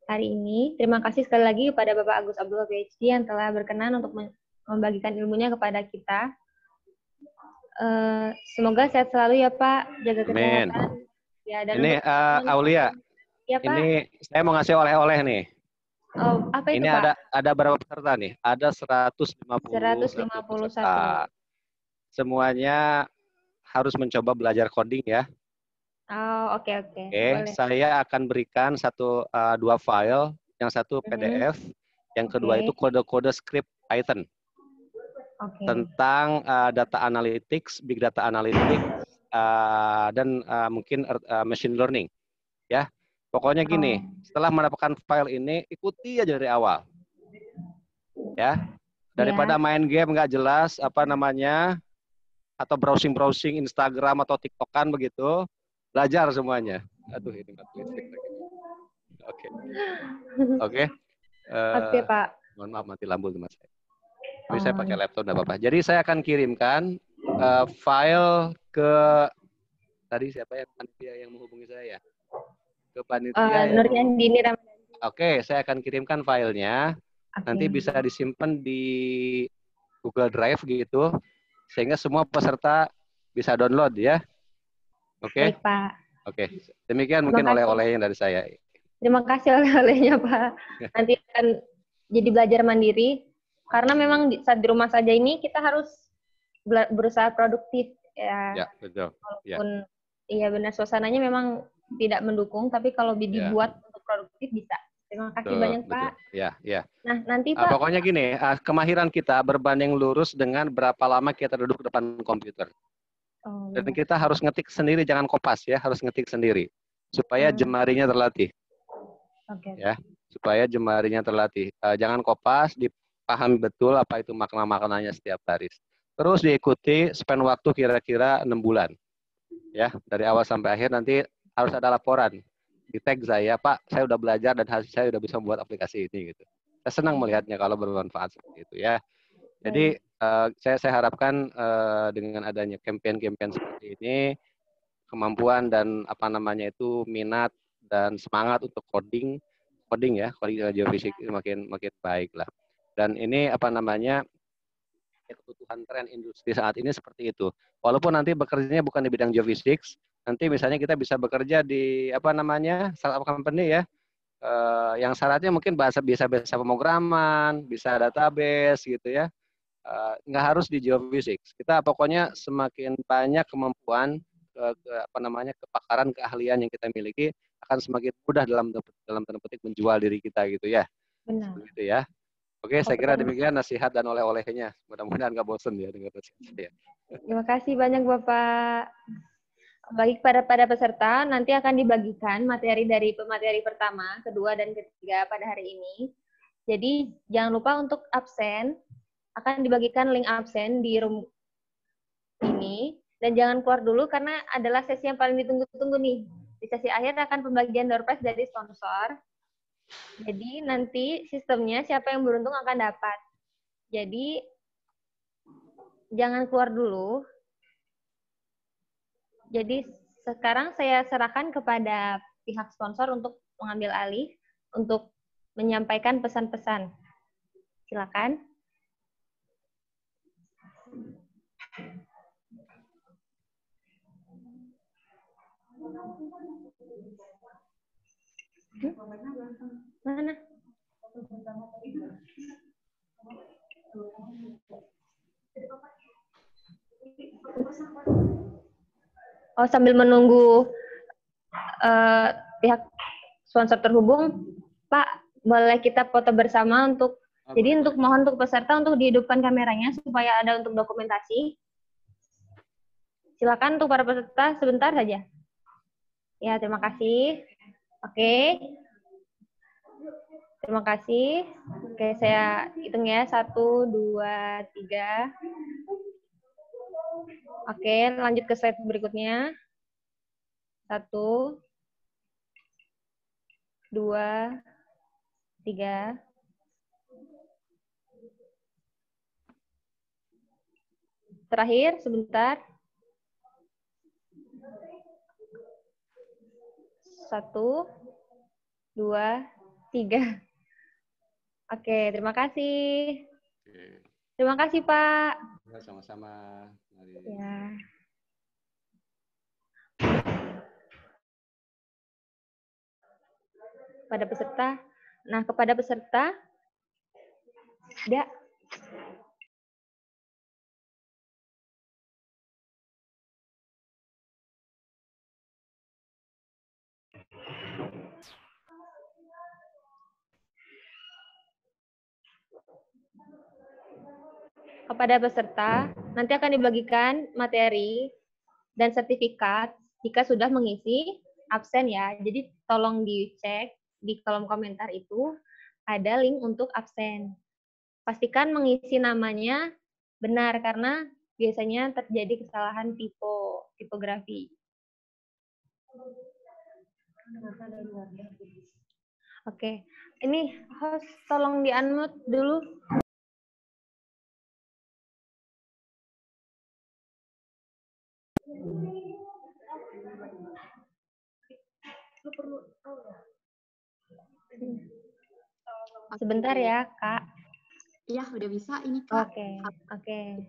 hari ini. Terima kasih sekali lagi kepada Bapak Agus Abdullah PhD yang telah berkenan untuk membagikan ilmunya kepada kita. Semoga sehat selalu ya Pak, jaga kesehatan. Amin. Ya, dan ini Aulia, ya, Pak. Ini saya mau ngasih oleh-oleh nih. Oh, apa itu ini Pak? Ada berapa peserta nih? Ada 151 peserta. Semuanya harus mencoba belajar coding ya. Oh, oke. Saya akan berikan 2 file, yang satu PDF, yang kedua itu kode-kode script Python. Tentang data analytics, big data analytics, dan mungkin machine learning. Ya, pokoknya gini, setelah mendapatkan file ini, ikuti aja dari awal. Ya, daripada main game nggak jelas atau browsing Instagram atau TikTokan begitu, belajar semuanya. Aduh, ini mati listrik lagi. Oke, Pak. Mohon maaf mati lampu teman saya. Tapi saya pakai laptop enggak apa-apa. Jadi saya akan kirimkan file ke tadi siapa ya, panitia yang menghubungi saya? Ke panitia Nuryandini Ramadhani. Oke, saya akan kirimkan filenya. Nanti bisa disimpan di Google Drive gitu, sehingga semua peserta bisa download ya. Oke. Baik, Pak. Oke, demikian mungkin oleh-oleh yang dari saya. Terima kasih oleh-olehnya Pak. Nanti akan jadi belajar mandiri, karena memang saat di rumah saja ini kita harus berusaha produktif ya. Ya, betul. Walaupun iya benar suasananya memang tidak mendukung, tapi kalau dibuat untuk produktif bisa. Terima kasih banyak Pak. Ya. Nah, nanti Pak. Pokoknya gini, kemahiran kita berbanding lurus dengan berapa lama kita duduk di depan komputer. Dan kita harus ngetik sendiri, jangan kopas ya, harus ngetik sendiri supaya jemarinya terlatih. Ya, supaya jemarinya terlatih. Jangan kopas, dipahami betul apa itu makna-maknanya setiap baris. Terus diikuti, spend waktu kira-kira 6 bulan. Ya, dari awal sampai akhir nanti harus ada laporan. Di tag saya, Pak, saya udah belajar dan saya udah bisa membuat aplikasi ini gitu. Saya senang melihatnya kalau bermanfaat seperti itu ya. Jadi saya harapkan dengan adanya campaign-campaign seperti ini, kemampuan dan minat dan semangat untuk coding geofisik makin baik lah. Dan ini kebutuhan tren industri saat ini seperti itu. Walaupun nanti bekerjanya bukan di bidang geofisik, nanti misalnya kita bisa bekerja di startup company ya, yang syaratnya mungkin bisa pemrograman, bisa database gitu ya. Nggak harus di geofisik. Kita pokoknya semakin banyak kemampuan kepakaran, keahlian yang kita miliki akan semakin mudah dalam tanda petik menjual diri kita gitu ya. Benar. Begitu ya. Oke, saya kira demikian nasihat dan oleh-olehnya. Mudah-mudahan nggak bosan ya dengar nasihat saya. Terima kasih banyak Bapak. Baik pada peserta, nanti akan dibagikan materi dari pemateri pertama, kedua, dan ketiga pada hari ini. Jadi jangan lupa untuk absen, akan dibagikan link absen di room ini, dan jangan keluar dulu karena adalah sesi yang paling ditunggu-tunggu nih. Di sesi akhir akan pembagian door prize dari sponsor. Jadi nanti sistemnya siapa yang beruntung akan dapat. Jadi jangan keluar dulu. Jadi sekarang saya serahkan kepada pihak sponsor untuk mengambil alih, untuk menyampaikan pesan-pesan. Silakan. Mana? Oh, sambil menunggu pihak sponsor terhubung, Pak, boleh kita foto bersama untuk jadi mohon untuk peserta untuk dihidupkan kameranya supaya ada untuk dokumentasi. Silakan untuk para peserta sebentar saja. Ya, terima kasih. Oke. Terima kasih. Oke, saya hitung ya. 1, 2, 3. Oke, lanjut ke slide berikutnya. 1, 2, 3. Terakhir, sebentar. 1, 2, 3. Oke, terima kasih. Oke. Terima kasih, Pak. Ya, sama-sama. Mari. Ya. Pada peserta. Nah, kepada peserta, ada kepada peserta, nanti akan dibagikan materi dan sertifikat jika sudah mengisi absen ya. Jadi tolong dicek di kolom komentar itu ada link untuk absen. Pastikan mengisi namanya benar karena biasanya terjadi kesalahan tipografi. Oke, ini host tolong di-unmute dulu. Sebentar ya, Kak. Iya, udah bisa ini, Kak. Oke.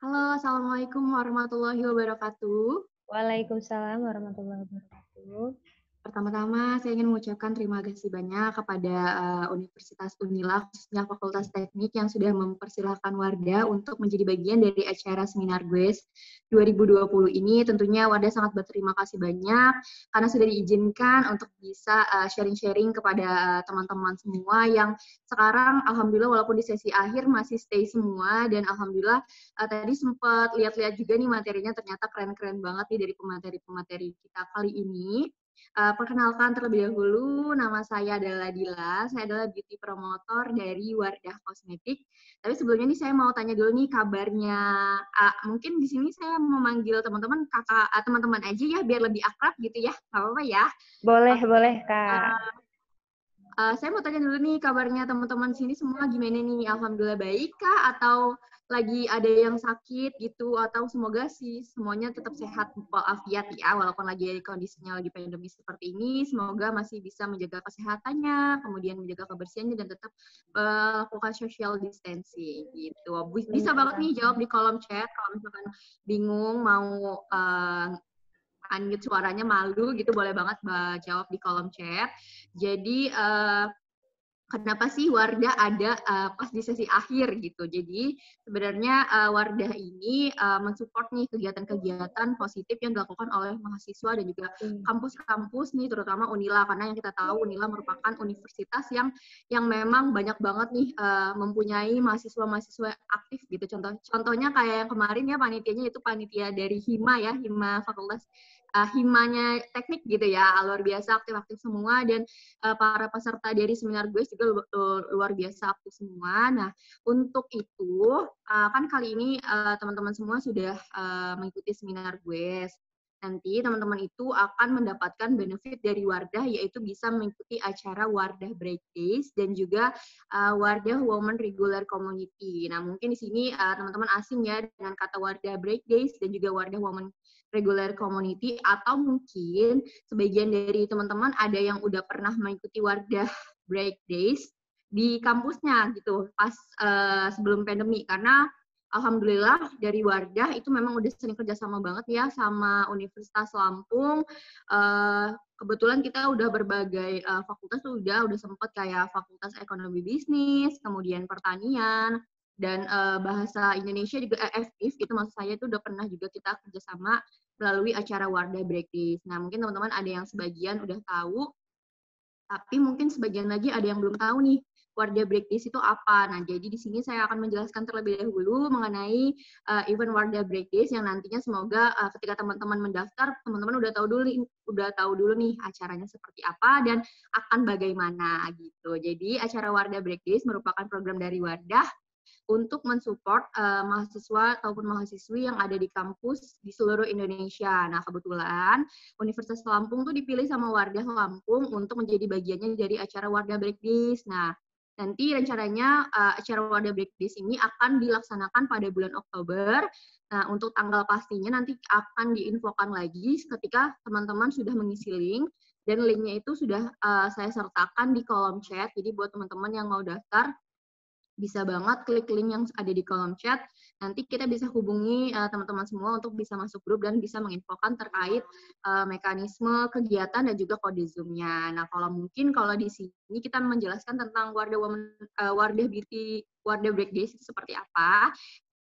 Halo, Assalamualaikum warahmatullahi wabarakatuh. Waalaikumsalam warahmatullahi wabarakatuh. Pertama-tama, saya ingin mengucapkan terima kasih banyak kepada Universitas Unila, khususnya Fakultas Teknik yang sudah mempersilahkan Wardah untuk menjadi bagian dari acara Seminar GUES 2020 ini. Tentunya Wardah sangat berterima kasih banyak karena sudah diizinkan untuk bisa sharing-sharing kepada teman-teman semua yang sekarang Alhamdulillah walaupun di sesi akhir masih stay semua, dan Alhamdulillah tadi sempat lihat-lihat juga nih materinya, ternyata keren-keren banget nih dari pemateri-pemateri kita kali ini. Perkenalkan terlebih dahulu, nama saya adalah Dila, saya adalah beauty promotor dari Wardah Kosmetik. Tapi sebelumnya nih saya mau tanya dulu nih kabarnya. Mungkin di sini saya memanggil teman-teman kakak, teman-teman aja ya, biar lebih akrab gitu ya, nggak apa-apa ya? Boleh Kak. Saya mau tanya dulu nih kabarnya teman-teman sini semua gimana nih? Alhamdulillah baik kah? Atau lagi ada yang sakit gitu? Atau semoga sih semuanya tetap sehat walafiat ya, walaupun lagi kondisinya lagi pandemi seperti ini, semoga masih bisa menjaga kesehatannya, kemudian menjaga kebersihannya dan tetap lakukan social distancing gitu. Bisa banget nih jawab di kolom chat kalau misalkan bingung mau unmute suaranya malu gitu, boleh banget jawab di kolom chat. Jadi kenapa sih Wardah ada pas di sesi akhir gitu. Jadi sebenarnya Wardah ini mensupport nih kegiatan-kegiatan positif yang dilakukan oleh mahasiswa dan juga kampus-kampus nih, terutama Unila, karena yang kita tahu Unila merupakan universitas yang memang banyak banget nih mempunyai mahasiswa-mahasiswa aktif gitu. Contohnya kayak yang kemarin ya, panitianya itu panitia dari HIMA ya, HIMA Fakultas himanya teknik gitu ya, luar biasa aktif-aktif semua, dan para peserta dari seminar GUES juga luar biasa aktif semua. Nah, untuk itu kan kali ini teman-teman semua sudah mengikuti seminar GUES. Nanti teman-teman itu akan mendapatkan benefit dari Wardah, yaitu bisa mengikuti acara Wardah Break Days dan juga Wardah Women Regular Community. Nah, mungkin di sini teman-teman asing ya dengan kata Wardah Break Days dan juga Wardah Women Regular Community, atau mungkin sebagian dari teman-teman ada yang udah pernah mengikuti Wardah Break Days di kampusnya gitu pas sebelum pandemi, karena alhamdulillah dari Wardah itu memang udah sering kerjasama banget ya sama Universitas Lampung. Kebetulan kita udah berbagai fakultas tuh udah sempat kayak Fakultas Ekonomi Bisnis, kemudian Pertanian, dan Bahasa Indonesia juga FIF itu maksud saya itu udah pernah juga kita kerjasama melalui acara Wardah Breakdays. Nah mungkin teman-teman ada yang sebagian udah tahu, tapi mungkin sebagian lagi ada yang belum tahu nih, Wardah Breakdays itu apa. Nah, jadi di sini saya akan menjelaskan terlebih dahulu mengenai event Wardah Breakdays yang nantinya semoga ketika teman-teman mendaftar, teman-teman udah tahu dulu nih acaranya seperti apa dan akan bagaimana gitu. Jadi acara Wardah Breakdays merupakan program dari Wardah untuk mensupport mahasiswa ataupun mahasiswi yang ada di kampus di seluruh Indonesia. Nah, kebetulan Universitas Lampung tuh dipilih sama Wardah Lampung untuk menjadi bagiannya dari acara Wardah Breakdays. Nah, nanti rencananya acara Wardah Breakdays ini akan dilaksanakan pada bulan Oktober. Nah, untuk tanggal pastinya nanti akan diinfokan lagi ketika teman-teman sudah mengisi link, dan linknya itu sudah saya sertakan di kolom chat. Jadi buat teman-teman yang mau daftar, bisa banget klik link yang ada di kolom chat. Nanti kita bisa hubungi teman-teman semua untuk bisa masuk grup dan bisa menginfokan terkait mekanisme kegiatan dan juga kode Zoom-nya. Nah, kalau di sini kita menjelaskan tentang Wardah Beauty, Wardah Breakdays itu seperti apa.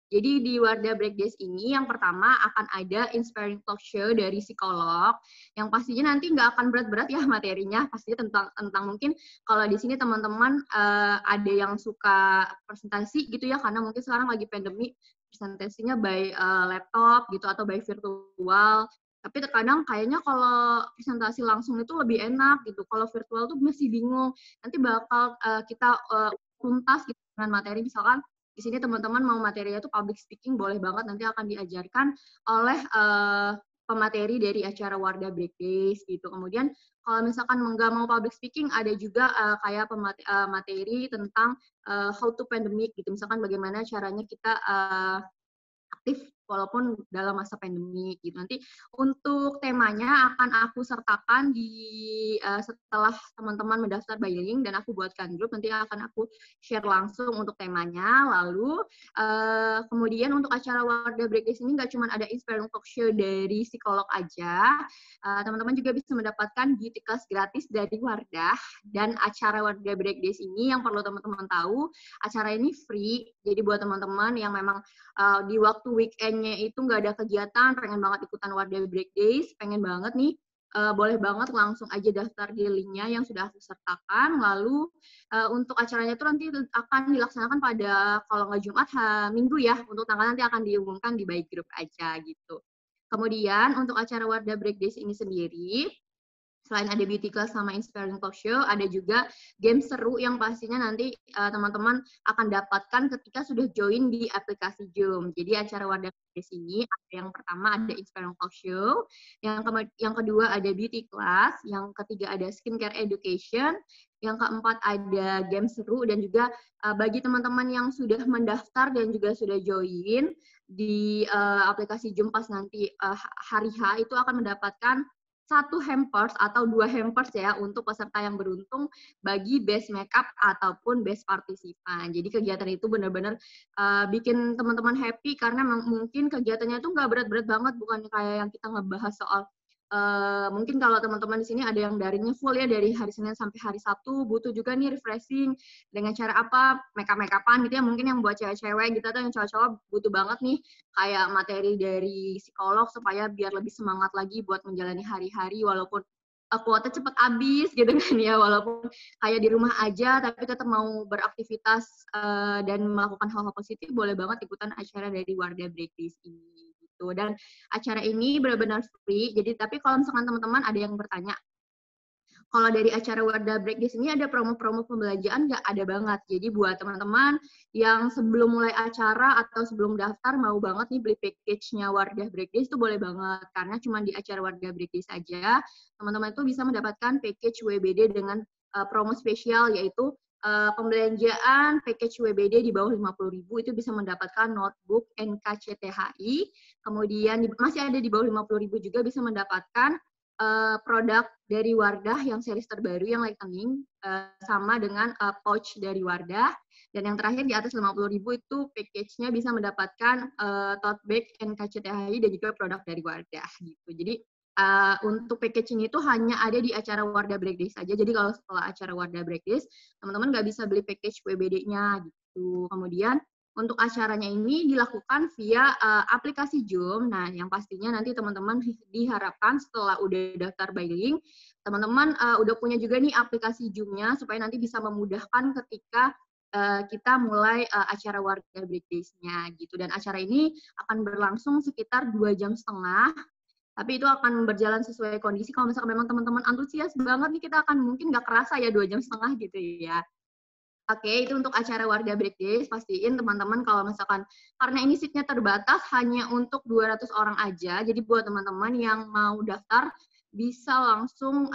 Jadi di Wardah Breakdays ini yang pertama akan ada inspiring talk show dari psikolog yang pastinya nanti nggak akan berat-berat ya materinya, pastinya tentang mungkin kalau di sini teman-teman ada yang suka presentasi gitu ya, karena mungkin sekarang lagi pandemi, presentasinya by laptop gitu atau by virtual. Tapi terkadang kayaknya kalau presentasi langsung itu lebih enak gitu. Kalau virtual tuh masih bingung. Nanti bakal kita tuntas gitu dengan materi, misalkan di sini teman-teman mau materinya itu public speaking, boleh banget nanti akan diajarkan oleh pemateri dari acara Wardah Breakdays gitu. Kemudian kalau misalkan nggak mau public speaking, ada juga kayak materi tentang how to pandemic gitu. Misalkan bagaimana caranya kita aktif walaupun dalam masa pandemi gitu. Nanti untuk temanya akan aku sertakan di setelah teman-teman mendaftar by link dan aku buatkan grup, nanti akan aku share langsung untuk temanya. Lalu kemudian untuk acara Wardah Breakdays ini nggak cuma ada inspiring talk show dari psikolog aja, teman-teman juga bisa mendapatkan beauty class gratis dari Wardah. Dan acara Wardah Breakdays ini yang perlu teman-teman tahu, acara ini free. Jadi buat teman-teman yang memang di waktu weekend-nya itu nggak ada kegiatan, pengen banget ikutan Wardah Breakdays, pengen banget nih, boleh banget langsung aja daftar di link-nya yang sudah aku sertakan. Lalu untuk acaranya itu nanti akan dilaksanakan pada, kalau nggak Jumat, Minggu ya, untuk tanggal nanti akan diumumkan di by group aja gitu. Kemudian untuk acara Wardah Breakdays ini sendiri, selain ada beauty class sama inspiring talk show, ada juga game seru yang pastinya nanti teman-teman akan dapatkan ketika sudah join di aplikasi Zoom. Jadi acara Wardah Breakdays ini ada yang pertama ada inspiring talk show, yang kedua ada beauty class, yang ketiga ada skincare education, yang keempat ada game seru, dan juga bagi teman-teman yang sudah mendaftar dan juga sudah join di aplikasi Zoom pas nanti hari H itu akan mendapatkan 1 hampers atau 2 hampers ya untuk peserta yang beruntung bagi best makeup ataupun best partisipan. Jadi kegiatan itu benar-benar bikin teman-teman happy karena mungkin kegiatannya itu nggak berat-berat banget, bukan kayak yang kita ngebahas soal mungkin kalau teman-teman di sini ada yang daringnya full ya dari hari Senin sampai hari Sabtu, butuh juga nih refreshing dengan cara apa, makeup-makeupan gitu ya, mungkin yang buat cewek-cewek gitu atau yang cowok-cowok butuh banget nih kayak materi dari psikolog supaya biar lebih semangat lagi buat menjalani hari-hari walaupun kuota cepat habis gitu kan ya, walaupun kayak di rumah aja tapi tetap mau beraktivitas dan melakukan hal-hal positif, boleh banget ikutan acara dari Wardah Breakdays ini. Dan acara ini benar-benar free. Jadi tapi kalau misalkan teman-teman ada yang bertanya, kalau dari acara Wardah Breakdays ini ada promo-promo pembelanjaan nggak? Ada banget. Jadi buat teman-teman yang sebelum mulai acara atau sebelum daftar mau banget nih beli package-nya Wardah Breakdays itu boleh banget. Karena cuma di acara Wardah Breakdays aja teman-teman itu bisa mendapatkan package WBD dengan promo spesial, yaitu pembelanjaan package WBD di bawah 50.000 itu bisa mendapatkan notebook NKCTHI. Kemudian masih ada di bawah 50.000 juga bisa mendapatkan produk dari Wardah yang series terbaru yang Lightning, sama dengan pouch dari Wardah. Dan yang terakhir di atas 50.000 itu package-nya bisa mendapatkan tote bag NKCTHI dan juga produk dari Wardah gitu. Jadi untuk packaging itu hanya ada di acara Wardah Break Days saja. Jadi kalau setelah acara Wardah Break Days, teman-teman nggak bisa beli package WBD-nya gitu. Kemudian untuk acaranya ini dilakukan via aplikasi Zoom. Nah, yang pastinya nanti teman-teman diharapkan setelah udah daftar by link, teman-teman udah punya juga nih aplikasi Zoom-nya supaya nanti bisa memudahkan ketika kita mulai acara Wardah Break Days-nya gitu. Dan acara ini akan berlangsung sekitar 2,5 jam. Tapi itu akan berjalan sesuai kondisi. Kalau misalkan memang teman-teman antusias banget nih, kita akan mungkin nggak kerasa ya 2,5 jam gitu ya. Oke, itu untuk acara Wardah Break Days. Pastiin teman-teman kalau misalkan, karena ini seatnya terbatas hanya untuk 200 orang aja, jadi buat teman-teman yang mau daftar, bisa langsung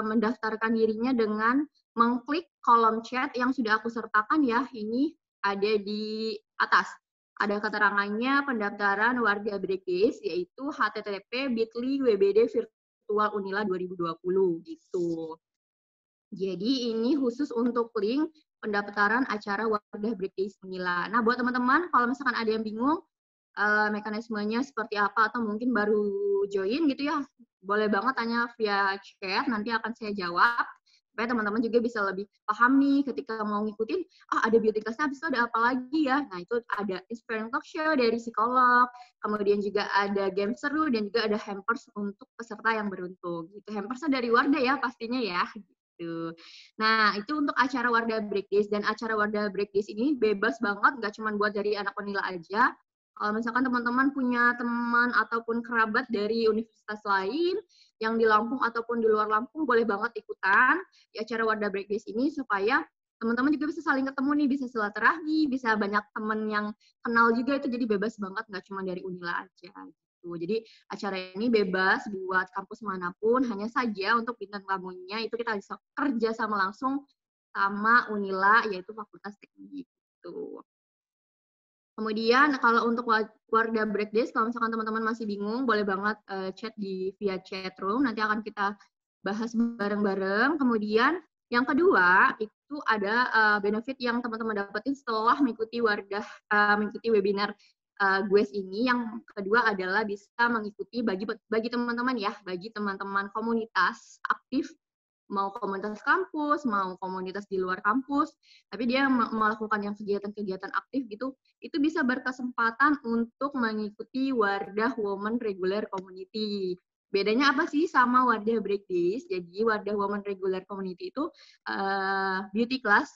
mendaftarkan dirinya dengan mengklik kolom chat yang sudah aku sertakan ya, ini ada di atas. Ada keterangannya pendaftaran Wardah Break Days, yaitu http://bit.ly/wbd virtual unila 2020 gitu. Jadi ini khusus untuk link pendaftaran acara Wardah Break Days Unila. Nah, buat teman-teman, kalau misalkan ada yang bingung mekanismenya seperti apa atau mungkin baru join gitu ya, boleh banget tanya via chat, nanti akan saya jawab. Supaya teman-teman juga bisa lebih paham nih ketika mau ngikutin, ada beauty class, habis itu ada apa lagi ya? Nah, itu ada inspiring talk show dari psikolog, kemudian juga ada game seru, dan juga ada hampers untuk peserta yang beruntung. Gitu. Hampersnya dari Wardah ya, pastinya ya. Nah, itu untuk acara Wardah Break Days, dan acara Wardah Break Days ini bebas banget, nggak cuma buat dari anak Unila aja. Kalau misalkan teman-teman punya teman ataupun kerabat dari universitas lain yang di Lampung ataupun di luar Lampung, boleh banget ikutan di acara Wardah Break Days ini supaya teman-teman juga bisa saling ketemu nih, bisa silaturahmi, bisa banyak teman yang kenal juga, itu jadi bebas banget, nggak cuma dari Unila aja. Jadi acara ini bebas buat kampus manapun, hanya saja untuk bintang tamunya itu kita bisa kerja sama langsung sama Unila, yaitu Fakultas Teknik gitu. Kemudian kalau untuk Wardah Break Days, kalau misalkan teman-teman masih bingung, boleh banget chat via chat room, nanti akan kita bahas bareng-bareng. Kemudian yang kedua itu ada benefit yang teman-teman dapetin setelah mengikuti mengikuti webinar GUES ini. Yang kedua adalah bisa mengikuti bagi teman-teman ya, bagi teman-teman komunitas aktif, mau komunitas kampus, mau komunitas di luar kampus, tapi dia melakukan yang kegiatan-kegiatan aktif gitu, itu bisa berkesempatan untuk mengikuti Wardah Women Regular Community. Bedanya apa sih sama Wardah Break Days? Jadi Wardah Women Regular Community itu beauty class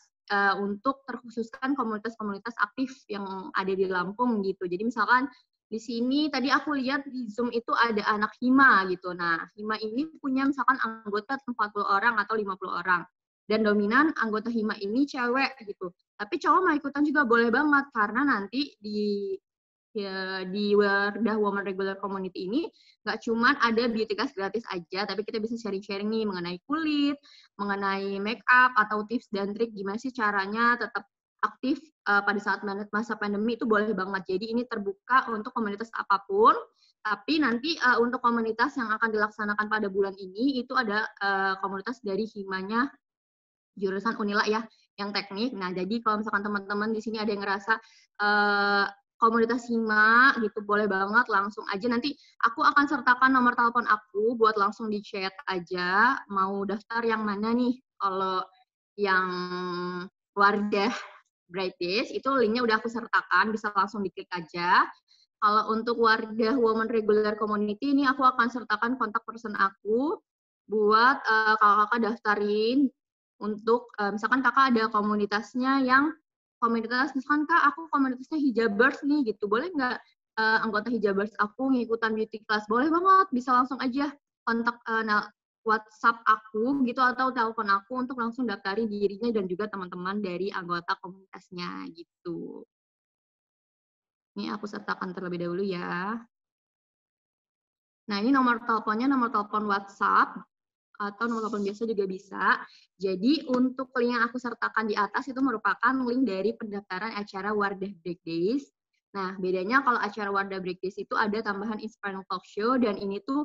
untuk terkhususkan komunitas-komunitas aktif yang ada di Lampung gitu. Jadi misalkan di sini tadi aku lihat di Zoom itu ada anak Hima gitu. Nah, Hima ini punya misalkan anggota 40 orang atau 50 orang. Dan dominan anggota Hima ini cewek gitu. Tapi cowok mau ikutan juga boleh banget, karena nanti di Wardah Women Regular Community ini nggak cuma ada beauty class gratis aja, tapi kita bisa sharing-sharing nih mengenai kulit, mengenai make up, atau tips dan trik gimana sih caranya tetap aktif pada saat masa pandemi, itu boleh banget. Jadi ini terbuka untuk komunitas apapun, tapi nanti untuk komunitas yang akan dilaksanakan pada bulan ini, itu ada komunitas dari Himanya jurusan Unila ya, yang teknik. Nah, jadi kalau misalkan teman-teman di sini ada yang ngerasa komunitas Hima gitu, boleh banget langsung aja. Nanti aku akan sertakan nomor telepon aku buat langsung di chat aja. Mau daftar yang mana nih? Kalau yang Wardah Break Days itu linknya udah aku sertakan, bisa langsung diklik aja. Kalau untuk Wardah Women Regular Community ini aku akan sertakan kontak person aku buat kakak-kakak daftarin untuk misalkan kakak ada komunitasnya yang misalkan Kak, aku komunitasnya hijabers nih gitu, boleh nggak anggota hijabers aku ngikutan beauty class? Boleh banget, bisa langsung aja kontak WhatsApp aku gitu atau telepon aku untuk langsung daftarin dirinya dan juga teman-teman dari anggota komunitasnya gitu. Ini aku sertakan terlebih dahulu ya. Nah, ini nomor teleponnya, nomor telepon WhatsApp atau nomor telepon biasa juga bisa. Jadi untuk link yang aku sertakan di atas itu merupakan link dari pendaftaran acara Wardah Break Days. Nah, bedanya kalau acara Wardah Break Days itu ada tambahan Inspiring Talk Show, dan ini tuh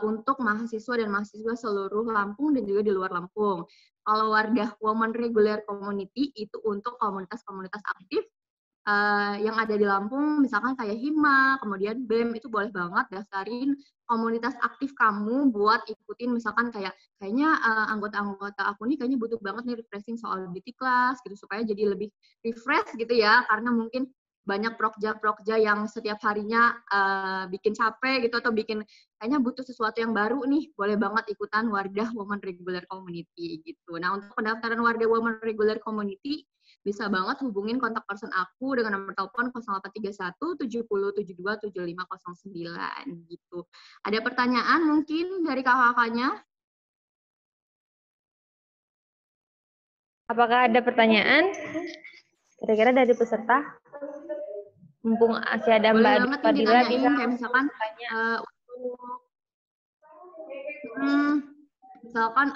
untuk mahasiswa dan mahasiswa seluruh Lampung dan juga di luar Lampung. Kalau Wardah Women Regular Community itu untuk komunitas-komunitas aktif yang ada di Lampung, misalkan kayak Hima, kemudian BEM, itu boleh banget daftarin komunitas aktif kamu buat ikutin, misalkan kayaknya anggota-anggota aku nih kayaknya butuh banget nih refreshing soal beauty class gitu, supaya jadi lebih refresh gitu ya, karena mungkin banyak prokja yang setiap harinya bikin capek gitu, atau bikin kayaknya butuh sesuatu yang baru nih, boleh banget ikutan Wardah Women Regular Community gitu. Nah, untuk pendaftaran Wardah Women Regular Community bisa banget hubungin kontak person aku dengan nomor telepon 0831 70 72 7509 gitu. Ada pertanyaan mungkin dari kakak-kakaknya? Apakah ada pertanyaan? Kira-kira dari peserta? Mumpung masih ada Boleh Mbak banget nih Fadila, ditanyain, bisa kayak misalkan misalkan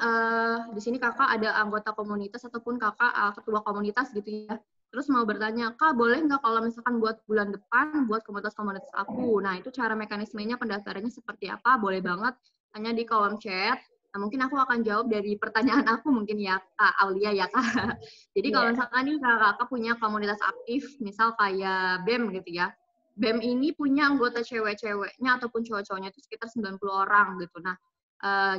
di sini kakak ada anggota komunitas ataupun kakak ketua komunitas gitu ya. Terus mau bertanya, Kak boleh nggak kalau misalkan buat bulan depan buat komunitas-komunitas aku? Nah, itu cara mekanismenya pendaftarannya seperti apa? Boleh banget tanya di kolom chat. Nah, mungkin aku akan jawab dari pertanyaan aku mungkin ya, Kak Aulia ya, Kak. Jadi kalau misalkan nih kakak punya komunitas aktif, misal kayak BEM gitu ya. BEM ini punya anggota cewek-ceweknya ataupun cowok-cowoknya itu sekitar 90 orang gitu. Nah,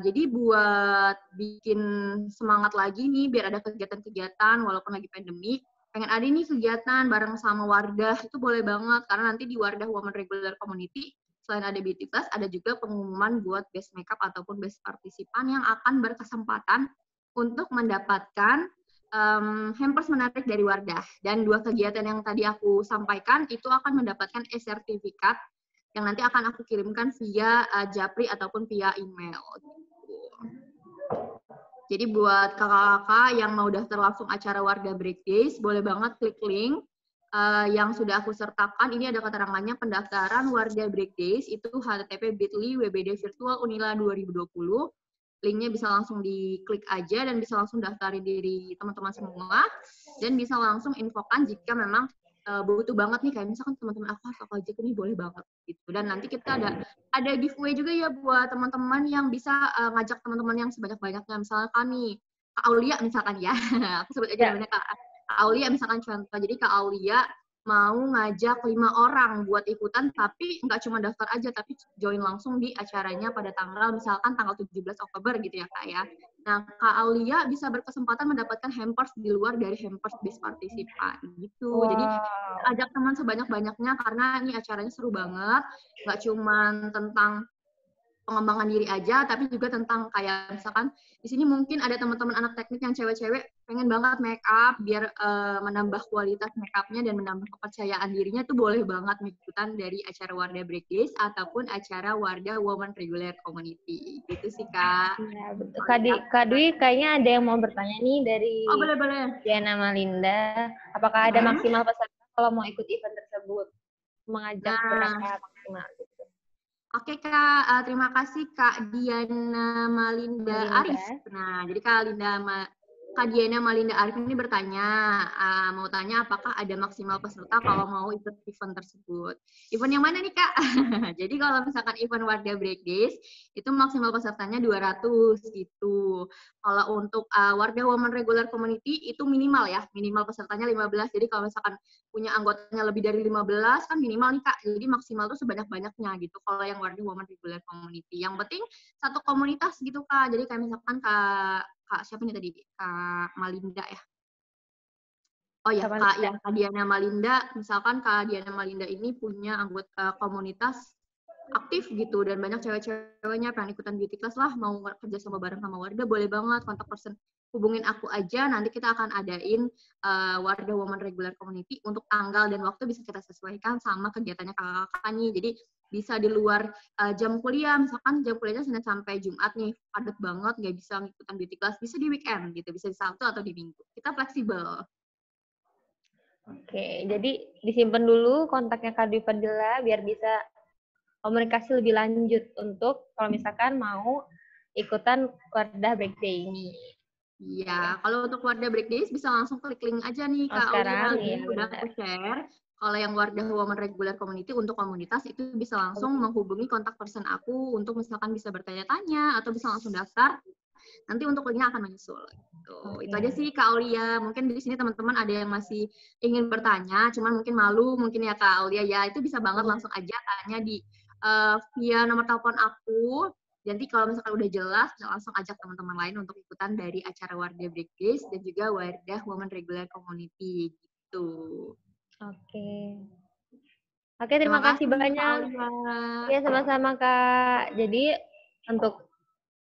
jadi buat bikin semangat lagi nih, biar ada kegiatan-kegiatan walaupun lagi pandemi, pengen ada nih kegiatan bareng sama Wardah, itu boleh banget. Karena nanti di Wardah Women Regular Community, selain ada beauty class, ada juga pengumuman buat best makeup ataupun best partisipan yang akan berkesempatan untuk mendapatkan hampers menarik dari Wardah. Dan 2 kegiatan yang tadi aku sampaikan, itu akan mendapatkan e-sertifikat yang nanti akan aku kirimkan via Japri ataupun via email. Gitu. Jadi buat kakak-kakak yang mau daftar langsung acara Wardah Break Days, boleh banget klik link yang sudah aku sertakan. Ini ada keterangannya pendaftaran Wardah Break Days, itu http://wbd-virtual-unila 2020. Linknya bisa langsung diklik aja dan bisa langsung daftarin diri teman-teman semua. Dan bisa langsung infokan jika memang butuh banget nih, kayak misalkan teman-teman aku harus aja nih, boleh banget gitu. Dan nanti kita ada giveaway juga ya buat teman-teman yang bisa ngajak teman-teman yang sebanyak-banyaknya. Misalkan nih Kak Aulia misalkan ya, aku sebut aja namanya Kak Aulia misalkan contoh. Jadi Kak Aulia mau ngajak 5 orang buat ikutan, tapi nggak cuma daftar aja, tapi join langsung di acaranya pada misalkan tanggal 17 Oktober gitu ya Kak ya. Nah, Kak Aulia bisa berkesempatan mendapatkan hampers di luar dari hampers base partisipan gitu. Wow. Jadi ajak teman sebanyak-banyaknya karena ini acaranya seru banget. Nggak cuma tentang pengembangan diri aja, tapi juga tentang kayak misalkan di sini mungkin ada teman-teman anak teknik yang cewek-cewek pengen banget make up biar menambah kualitas make up-nya dan menambah kepercayaan dirinya, tuh boleh banget ikutan dari acara Wardah Break Days ataupun acara Wardah Women Regular Community. Gitu sih Kak. Ya, betul. Kak Dwi kayaknya ada yang mau bertanya nih dari boleh. Diana Malinda. Apakah ada maksimal peserta kalau mau ikut event tersebut? Mengajak berapa maksimal gitu? Oke Kak, terima kasih Kak Diana Malinda Arif. Nah, jadi Kak Diana Malinda Arif ini bertanya, mau tanya apakah ada maksimal peserta kalau mau ikut event tersebut. Event yang mana nih Kak? Jadi kalau misalkan event Wardah Break Days, itu maksimal pesertanya 200 gitu. Kalau untuk Wardah Women Regular Community, itu minimal ya, minimal pesertanya 15. Jadi kalau misalkan punya anggotanya lebih dari 15 kan minimal nih Kak, jadi maksimal tuh sebanyak-banyaknya gitu kalau yang Wardah Women Regular Community. Yang penting satu komunitas gitu Kak, jadi kayak misalkan Kak siapa nih tadi? Kak Malinda ya? Oh ya, Kak Diana Malinda, misalkan Kak Diana Malinda ini punya anggota komunitas aktif gitu, dan banyak cewek-ceweknya pengen ikutan beauty class lah, mau kerja sama bareng sama Wardah, boleh banget kontak person, hubungin aku aja, nanti kita akan adain Wardah Women Regular Community untuk tanggal dan waktu bisa kita sesuaikan sama kegiatannya kakak-kakak nih. Jadi bisa di luar jam kuliah, misalkan jam kuliahnya Senin sampai Jumat nih, padat banget, nggak bisa ngikutan beauty class, bisa di weekend gitu, bisa di Sabtu atau di Minggu. Kita fleksibel. Oke, jadi disimpan dulu kontaknya Kak Dwi Fadila biar bisa komunikasi lebih lanjut untuk kalau misalkan mau ikutan Wardah Break Day ini. Iya, kalau untuk Wardah Break Days bisa langsung klik link aja nih Kak Aulia, udah aku share. Kalau yang Wardah Women Regular Community untuk komunitas itu bisa langsung menghubungi kontak person aku untuk misalkan bisa bertanya-tanya atau bisa langsung daftar. Nanti untuk linknya akan menyusul. Itu aja sih Kak Aulia. Mungkin di sini teman-teman ada yang masih ingin bertanya, cuman mungkin malu mungkin ya Kak Aulia ya. Itu bisa banget langsung aja tanya di via nomor telepon aku. Jadi kalau misalkan udah jelas, langsung ajak teman-teman lain untuk ikutan dari acara Wardah Break Days dan juga Wardah Women Regular Community gitu. Oke, terima kasih banyak. Ya, sama-sama Kak. Jadi untuk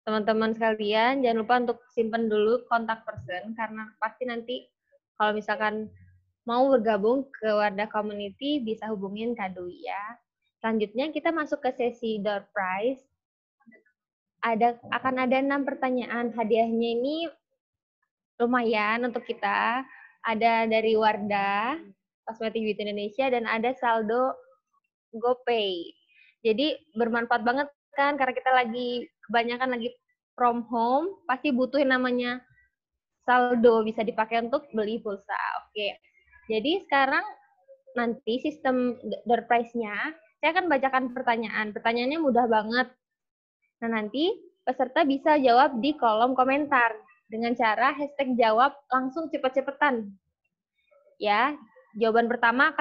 teman-teman sekalian, jangan lupa untuk simpan dulu kontak person, karena pasti nanti kalau misalkan mau bergabung ke Wardah Community, bisa hubungin Kak Dwi ya. Selanjutnya kita masuk ke sesi door prize. Akan ada 6 pertanyaan. Hadiahnya ini lumayan untuk kita. Ada dari Wardah, Cosmetic Beauty Indonesia, dan ada saldo GoPay. Jadi bermanfaat banget kan, karena kita kebanyakan lagi from home, pasti butuh yang namanya saldo, bisa dipakai untuk beli pulsa. Oke. Jadi sekarang nanti sistem door prize-nya, saya akan bacakan pertanyaan. Pertanyaannya mudah banget. Nah, nanti peserta bisa jawab di kolom komentar dengan cara hashtag jawab langsung cepet-cepetan. Ya, jawaban pertama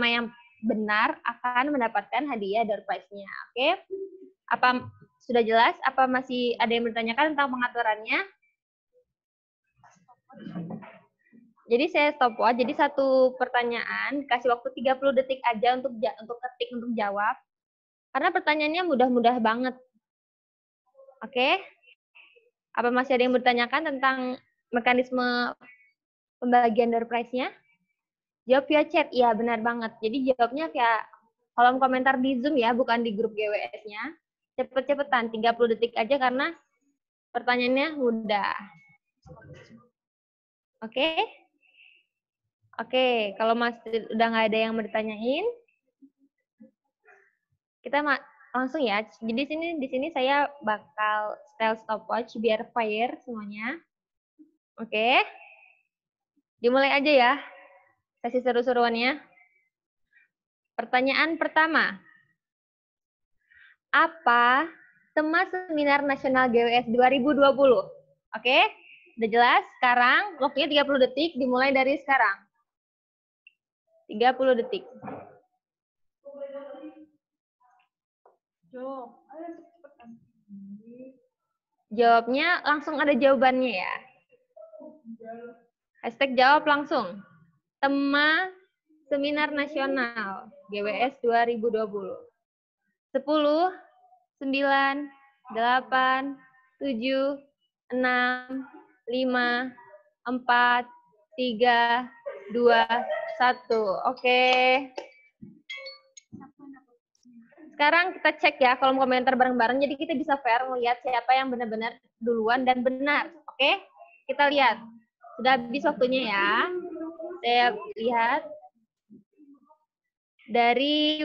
yang benar akan mendapatkan hadiah door prize-nya. Oke? Apa sudah jelas? Apa masih ada yang bertanyakan tentang pengaturannya? Jadi saya stopwatch. Jadi satu pertanyaan kasih waktu 30 detik aja untuk ketik untuk jawab. Karena pertanyaannya mudah-mudah banget. Oke? Apa masih ada yang bertanyakan tentang mekanisme pembagian door prize-nya? Jawab via chat. Iya, benar banget. Jadi jawabnya via kolom komentar di Zoom ya, bukan di grup GWS-nya. Cepet-cepetan, 30 detik aja karena pertanyaannya mudah. Oke? Oke, kalau masih udah nggak ada yang mau ditanyain, kita langsung ya. Jadi di sini saya bakal style stopwatch biar fair semuanya. Oke. Dimulai aja ya sesi seru-seruannya. Pertanyaan pertama. Apa tema seminar nasional GWS 2020? Oke? Udah jelas? Sekarang waktunya 30 detik dimulai dari sekarang. 30 detik. Jawabnya langsung ada jawabannya ya. Hashtag jawab langsung. Tema seminar nasional GWS 2020. 10, 9, 8, 7, 6, 5, 4, 3, 2, 1. Oke. Sekarang kita cek ya kolom komentar bareng-bareng, jadi kita bisa fair melihat siapa yang benar-benar duluan dan benar. Oke? Kita lihat. Sudah habis waktunya ya. Saya lihat dari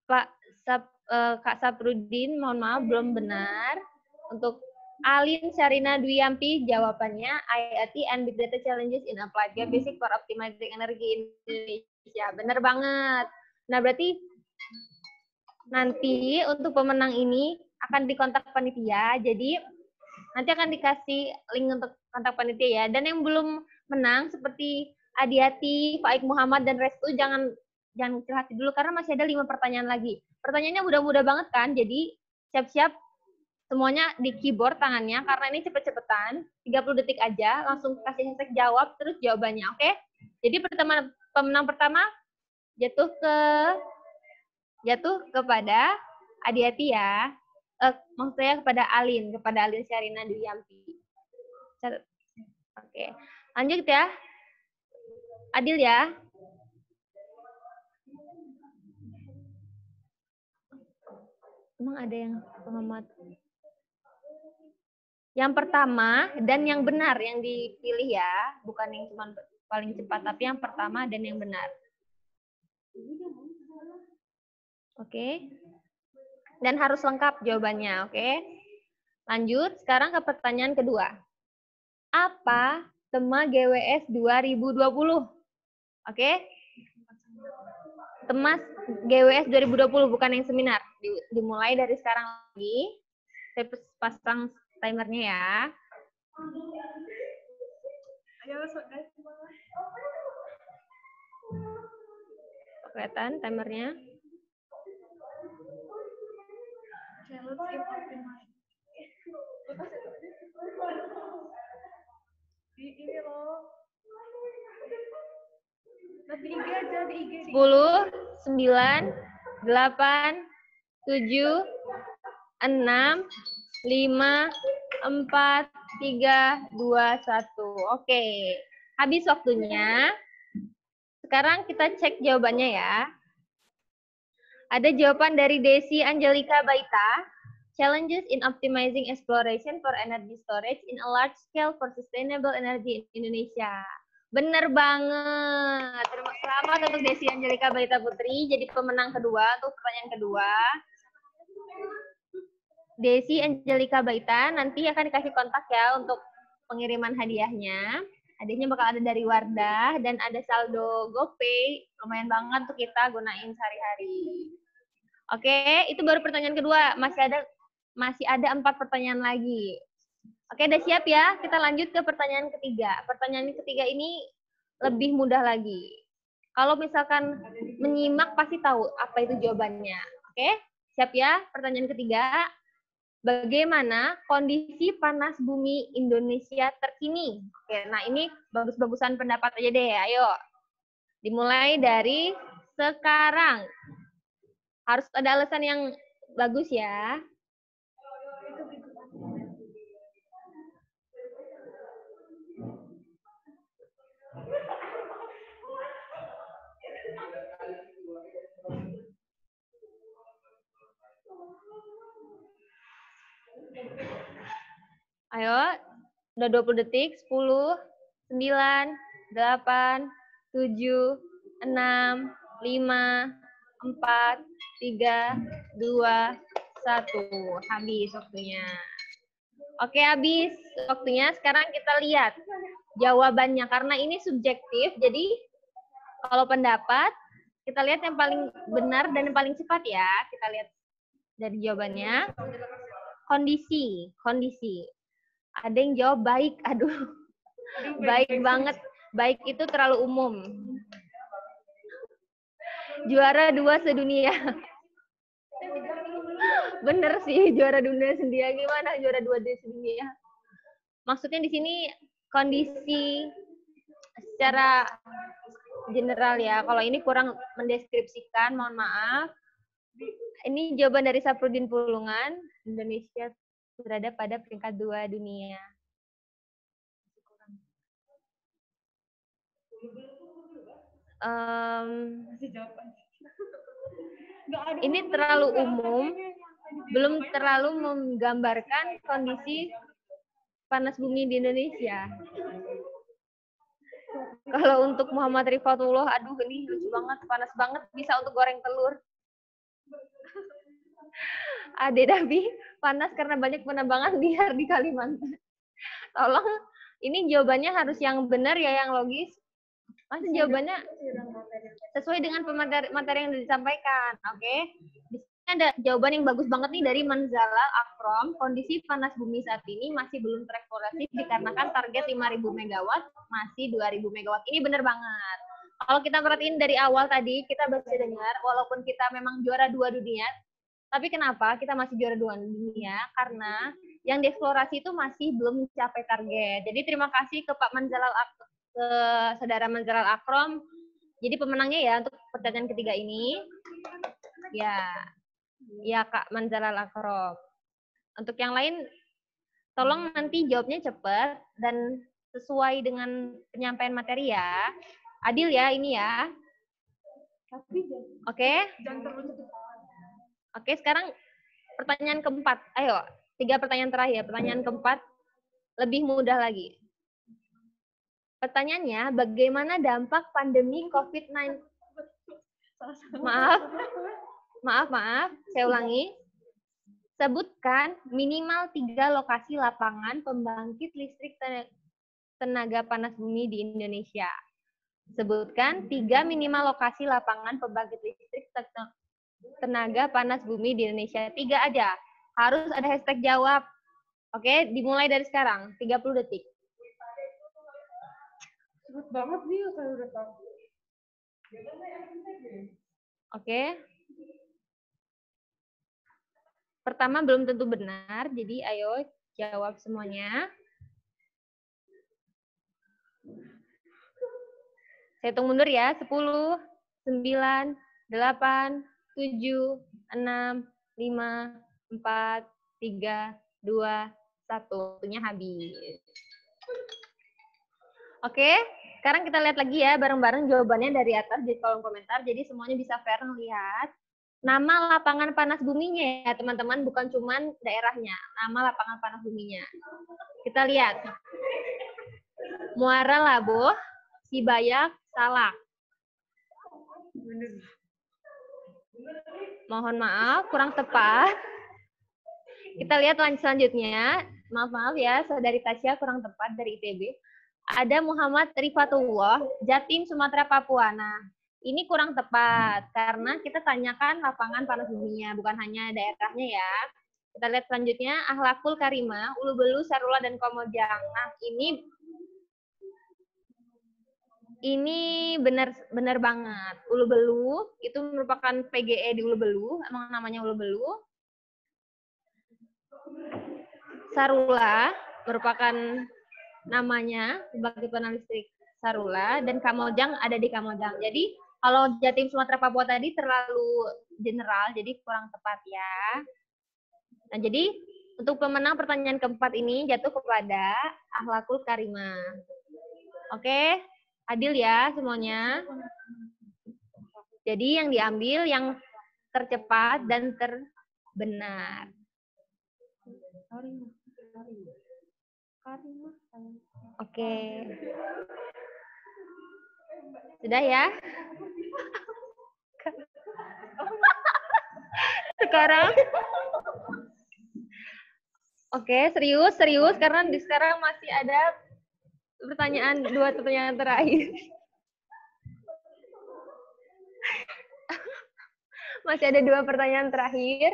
Kak Saprudin, mohon maaf belum benar. Untuk Alin Syarina Dwiyampi jawabannya IoT and Big Data Challenges in Applied Geophysics for Optimizing Energy Indonesia. Benar banget. Nah, berarti nanti untuk pemenang ini akan dikontak panitia. Jadi nanti akan dikasih link untuk kontak panitia ya. Dan yang belum menang seperti Adiati, Faik Muhammad, dan Restu jangan kecil hati dulu karena masih ada 5 pertanyaan lagi. Pertanyaannya mudah-mudah banget kan, jadi siap-siap semuanya di keyboard tangannya karena ini cepet-cepetan, 30 detik aja, langsung kasih hashtag jawab terus jawabannya, oke? Jadi pemenang pertama jatuh kepada Adiati ya, maksudnya kepada Alin Syarina Dwiyampi. Oke, lanjut ya, adil ya. Emang ada yang pengamat? Yang pertama dan yang benar yang dipilih ya, bukan yang cuma paling cepat, tapi yang pertama dan yang benar. Oke. Dan harus lengkap jawabannya, oke? Lanjut, sekarang ke pertanyaan kedua. Apa tema GWS 2020? Oke? Temas GWS 2020, bukan yang seminar. Dimulai dari sekarang lagi. Saya pasang timernya ya. Kelihatan timernya? Ini loh. 10, 9, 8, 7, 6, 5, 4, 3, 2, 1. Oke, habis waktunya. Sekarang kita cek jawabannya ya. Ada jawaban dari Desi Angelika Baita. Challenges in optimizing exploration for energy storage in a large scale for sustainable energy in Indonesia. Bener banget. Selamat untuk Desi Angelika Baita Putri. Jadi pemenang kedua untuk pertanyaan kedua. Desi Angelika Baita nanti akan dikasih kontak ya untuk pengiriman hadiahnya. Hadiahnya bakal ada dari Wardah dan ada saldo GoPay. Lumayan banget untuk kita gunain sehari-hari. Oke, itu baru pertanyaan kedua. Masih ada 4 pertanyaan lagi. Oke, udah siap ya? Kita lanjut ke pertanyaan ketiga. Pertanyaan ketiga ini lebih mudah lagi. Kalau misalkan menyimak pasti tahu apa itu jawabannya. Oke, siap ya? Pertanyaan ketiga. Bagaimana kondisi panas bumi Indonesia terkini? Oke, nah ini bagus-bagusan pendapat aja deh. Ayo, dimulai dari sekarang. Harus ada alasan yang bagus ya. Ayo, udah 20 detik. 10, 9, 8, 7, 6, 5, 4, 3, 2, 1. Habis waktunya. Oke, habis waktunya. Sekarang kita lihat jawabannya. Karena ini subjektif, jadi kalau pendapat, kita lihat yang paling benar dan yang paling cepat ya. Kita lihat dari jawabannya. Kondisi. Ada yang jawab baik. Aduh, baik banget. Baik itu terlalu umum. Juara 2 sedunia. Bener sih, juara dunia sedunia. Gimana juara 2 di sedunia? Maksudnya di sini kondisi secara general ya. Kalau ini kurang mendeskripsikan, mohon maaf. Ini jawaban dari Saprudin Pulungan. Indonesia berada pada peringkat 2 dunia. Ini terlalu umum, belum terlalu menggambarkan kondisi panas bumi di Indonesia. Kalau untuk Muhammad Rifatullah, aduh ini lucu banget, panas banget, bisa untuk goreng telur. Ade Dabi, panas karena banyak penambangan liar di Kalimantan. Tolong, ini jawabannya harus yang benar ya, yang logis. Masih jawabannya sesuai dengan materi yang disampaikan, oke? Di sini ada jawaban yang bagus banget nih dari Manzalal Akrom. Kondisi panas bumi saat ini masih belum tereksplorasi dikarenakan target 5.000 megawatt masih 2.000 megawatt. Ini benar banget. Kalau kita perhatiin dari awal tadi, kita bisa dengar, walaupun kita memang juara 2 dunia, tapi kenapa kita masih juara 2 dunia? Karena yang dieksplorasi itu masih belum mencapai target. Jadi terima kasih ke Pak Manzalal Akrom, ke saudara Manzalal Akrom. Jadi pemenangnya ya untuk pertanyaan ketiga ini. Ya Kak Manzalal Akrom. Untuk yang lain, tolong nanti jawabnya cepat dan sesuai dengan penyampaian materi ya. Adil ya ini ya. Oke. Oke, sekarang pertanyaan keempat. Ayo, 3 pertanyaan terakhir. Pertanyaan keempat lebih mudah lagi. Pertanyaannya, bagaimana dampak pandemi COVID-19? Maaf, saya ulangi. Sebutkan minimal 3 lokasi lapangan pembangkit listrik tenaga panas bumi di Indonesia. Sebutkan 3 minimal lokasi lapangan pembangkit listrik tenaga panas bumi di Indonesia. 3 aja. Harus ada hashtag jawab. Oke, dimulai dari sekarang. 30 detik. Cepet banget nih, saya udah tahu. Oke. Pertama belum tentu benar, jadi ayo jawab semuanya. Saya hitung mundur ya. 10, 9, 8, 7, 6, 5, 4, 3, 2, 1. Waktunya habis. Oke, sekarang kita lihat lagi ya bareng-bareng jawabannya dari atas di kolom komentar. Jadi semuanya bisa fair ngelihat. Nama lapangan panas buminya ya teman-teman, bukan cuman daerahnya. Nama lapangan panas buminya. Kita lihat. Muara Labuh, Sibayak, Salak. Mohon maaf, kurang tepat. Kita lihat selanjutnya. Maaf ya, saudari Tasya kurang tepat dari ITB. Ada Muhammad Rifatullah, Jatim, Sumatera, Papua. Nah, ini kurang tepat karena kita tanyakan lapangan panas buminya, bukan hanya daerahnya ya. Kita lihat selanjutnya, Ahlakul Karimah, Ulu Belu, Sarula, dan Komojang. Nah, ini benar banget. Ulu Belu itu merupakan PGE di Ulu Belu, emang namanya Ulu Belu. Sarula merupakan namanya pembangkit panas listrik Sarula, dan Kamojang ada di Kamojang. Jadi kalau Jatim, Sumatera, Papua tadi terlalu general, jadi kurang tepat ya. Nah, jadi untuk pemenang pertanyaan keempat ini jatuh kepada Ahlakul Karimah. Oke. Adil ya semuanya. Jadi yang diambil yang tercepat dan terbenar. Oke. Sudah ya? Sekarang. Oke, serius karena di sekarang masih ada dua pertanyaan terakhir. Masih ada 2 pertanyaan terakhir.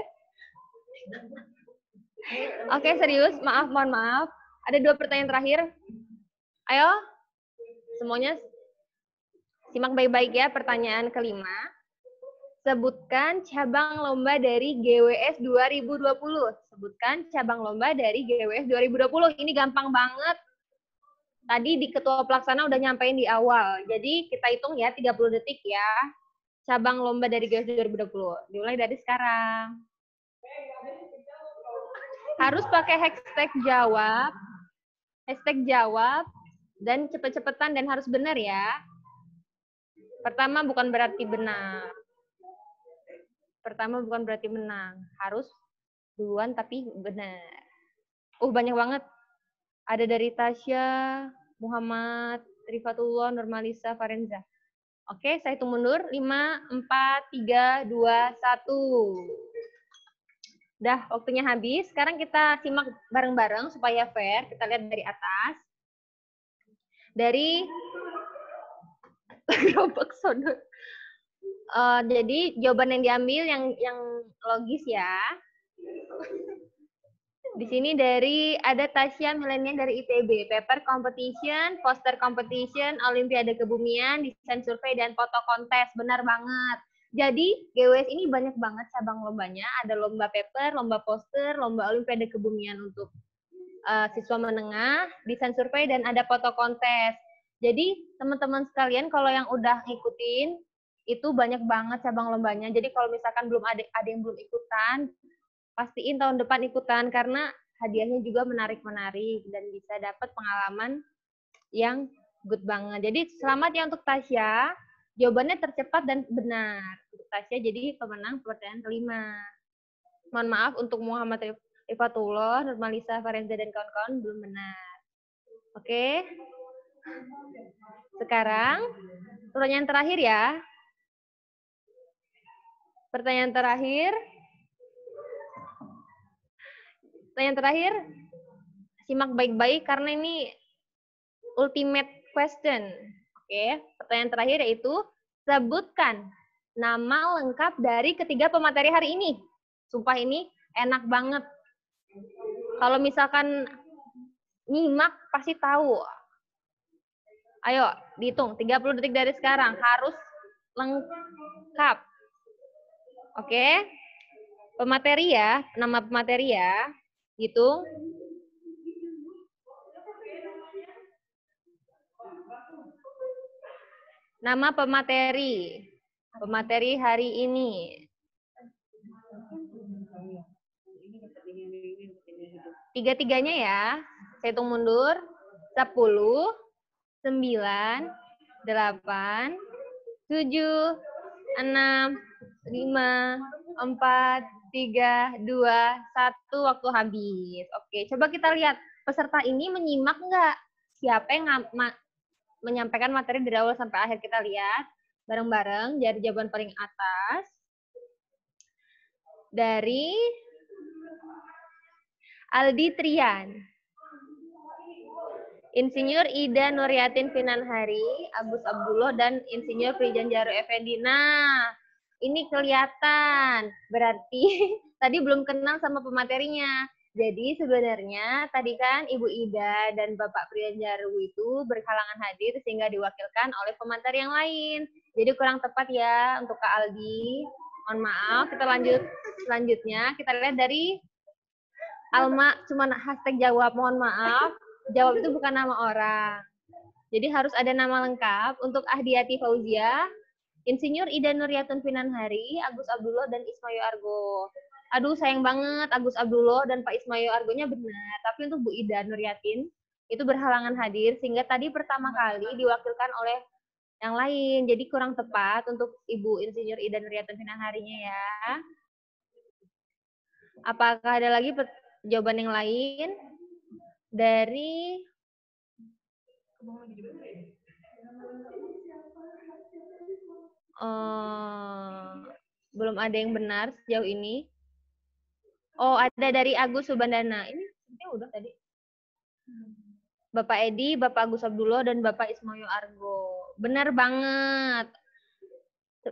Oke, serius. Mohon maaf. Ada 2 pertanyaan terakhir. Ayo, semuanya simak baik-baik ya. Pertanyaan kelima. Sebutkan cabang lomba dari GWS 2020. Sebutkan cabang lomba dari GWS 2020. Ini gampang banget. Tadi di ketua pelaksana udah nyampein di awal. Jadi kita hitung ya 30 detik ya. Cabang lomba dari GWS 2020. Dimulai dari sekarang. Harus pakai hashtag jawab, dan cepet-cepetan dan harus benar ya. Pertama bukan berarti benar. Pertama bukan berarti menang. Harus duluan tapi benar. Banyak banget. Ada dari Tasya, Muhammad, Rifatullah, Nurmalisa, Farenza. Oke, saya hitung mundur. 5, 4, 3, 2, 1. Dah, waktunya habis. Sekarang kita simak bareng-bareng supaya fair. Kita lihat dari atas. Dari Robok Sodor. Jadi jawaban yang diambil yang logis ya. Di sini ada Tasya Milenia dari ITB, paper competition, poster competition, Olimpiade Kebumian, desain survei, dan foto kontes. Benar banget. Jadi GWS ini banyak banget cabang lombanya. Ada lomba paper, lomba poster, lomba Olimpiade Kebumian untuk siswa menengah, desain survei, dan ada foto kontes. Jadi teman-teman sekalian kalau yang udah ngikutin, itu banyak banget cabang lombanya. Jadi kalau misalkan belum ada yang belum ikutan, pastiin tahun depan ikutan karena hadiahnya juga menarik-menarik dan bisa dapat pengalaman yang good banget. Jadi selamat ya untuk Tasya. Jawabannya tercepat dan benar. Untuk Tasya jadi pemenang pertanyaan kelima. Mohon maaf untuk Muhammad Rifatullah, Nurmalisa, Farenza, dan kawan-kawan belum benar. Oke. Sekarang pertanyaan terakhir ya. Pertanyaan terakhir, simak baik-baik karena ini ultimate question. Oke, pertanyaan terakhir yaitu sebutkan nama lengkap dari ketiga pemateri hari ini. Sumpah ini enak banget. Kalau misalkan nyimak pasti tahu. Ayo, dihitung 30 detik dari sekarang harus lengkap. Oke. Pemateri ya, nama pemateri ya. Hitung. Nama pemateri. Pemateri hari ini. Tiga-tiganya ya. Saya hitung mundur. 10, 9, 8, 7, 6, 5, 4, 3, 2, 1. Waktu habis. Oke, coba kita lihat. Peserta ini menyimak nggak? Siapa yang menyampaikan materi dari awal sampai akhir? Kita lihat bareng-bareng dari jawaban paling atas. Dari Aldi Trian. Insinyur Ida Nuryatin Finanhari, Agus Abdullah, dan Insinyur Prijanjaro Effendi. Nah, ini kelihatan. Berarti tadi belum kenal sama pematerinya. Jadi sebenarnya tadi kan Ibu Ida dan Bapak Prijanjaro itu berhalangan hadir sehingga diwakilkan oleh pemateri yang lain. Jadi kurang tepat ya untuk Kak Aldi. Mohon maaf, kita lanjut selanjutnya. Kita lihat dari Alma, cuma hashtag jawab, mohon maaf. Jawab itu bukan nama orang. Jadi harus ada nama lengkap untuk Ahdiati Fauzia, Insinyur Ida Nuryatin Finanhari, Agus Abdullah, dan Ismail Argo. Aduh, sayang banget Agus Abdullah dan Pak Ismail Argonya benar. Tapi untuk Bu Ida Nuryatin itu berhalangan hadir, sehingga tadi pertama kali diwakilkan oleh yang lain. Jadi kurang tepat untuk Ibu Insinyur Ida Nuryatin Finanharinya ya. Apakah ada lagi jawaban yang lain? Dari belum ada yang benar sejauh ini. Oh, ada dari Agus Subandana. Ini udah tadi. Bapak Edi, Bapak Agus Abdullah, dan Bapak Ismail Argo. Benar banget.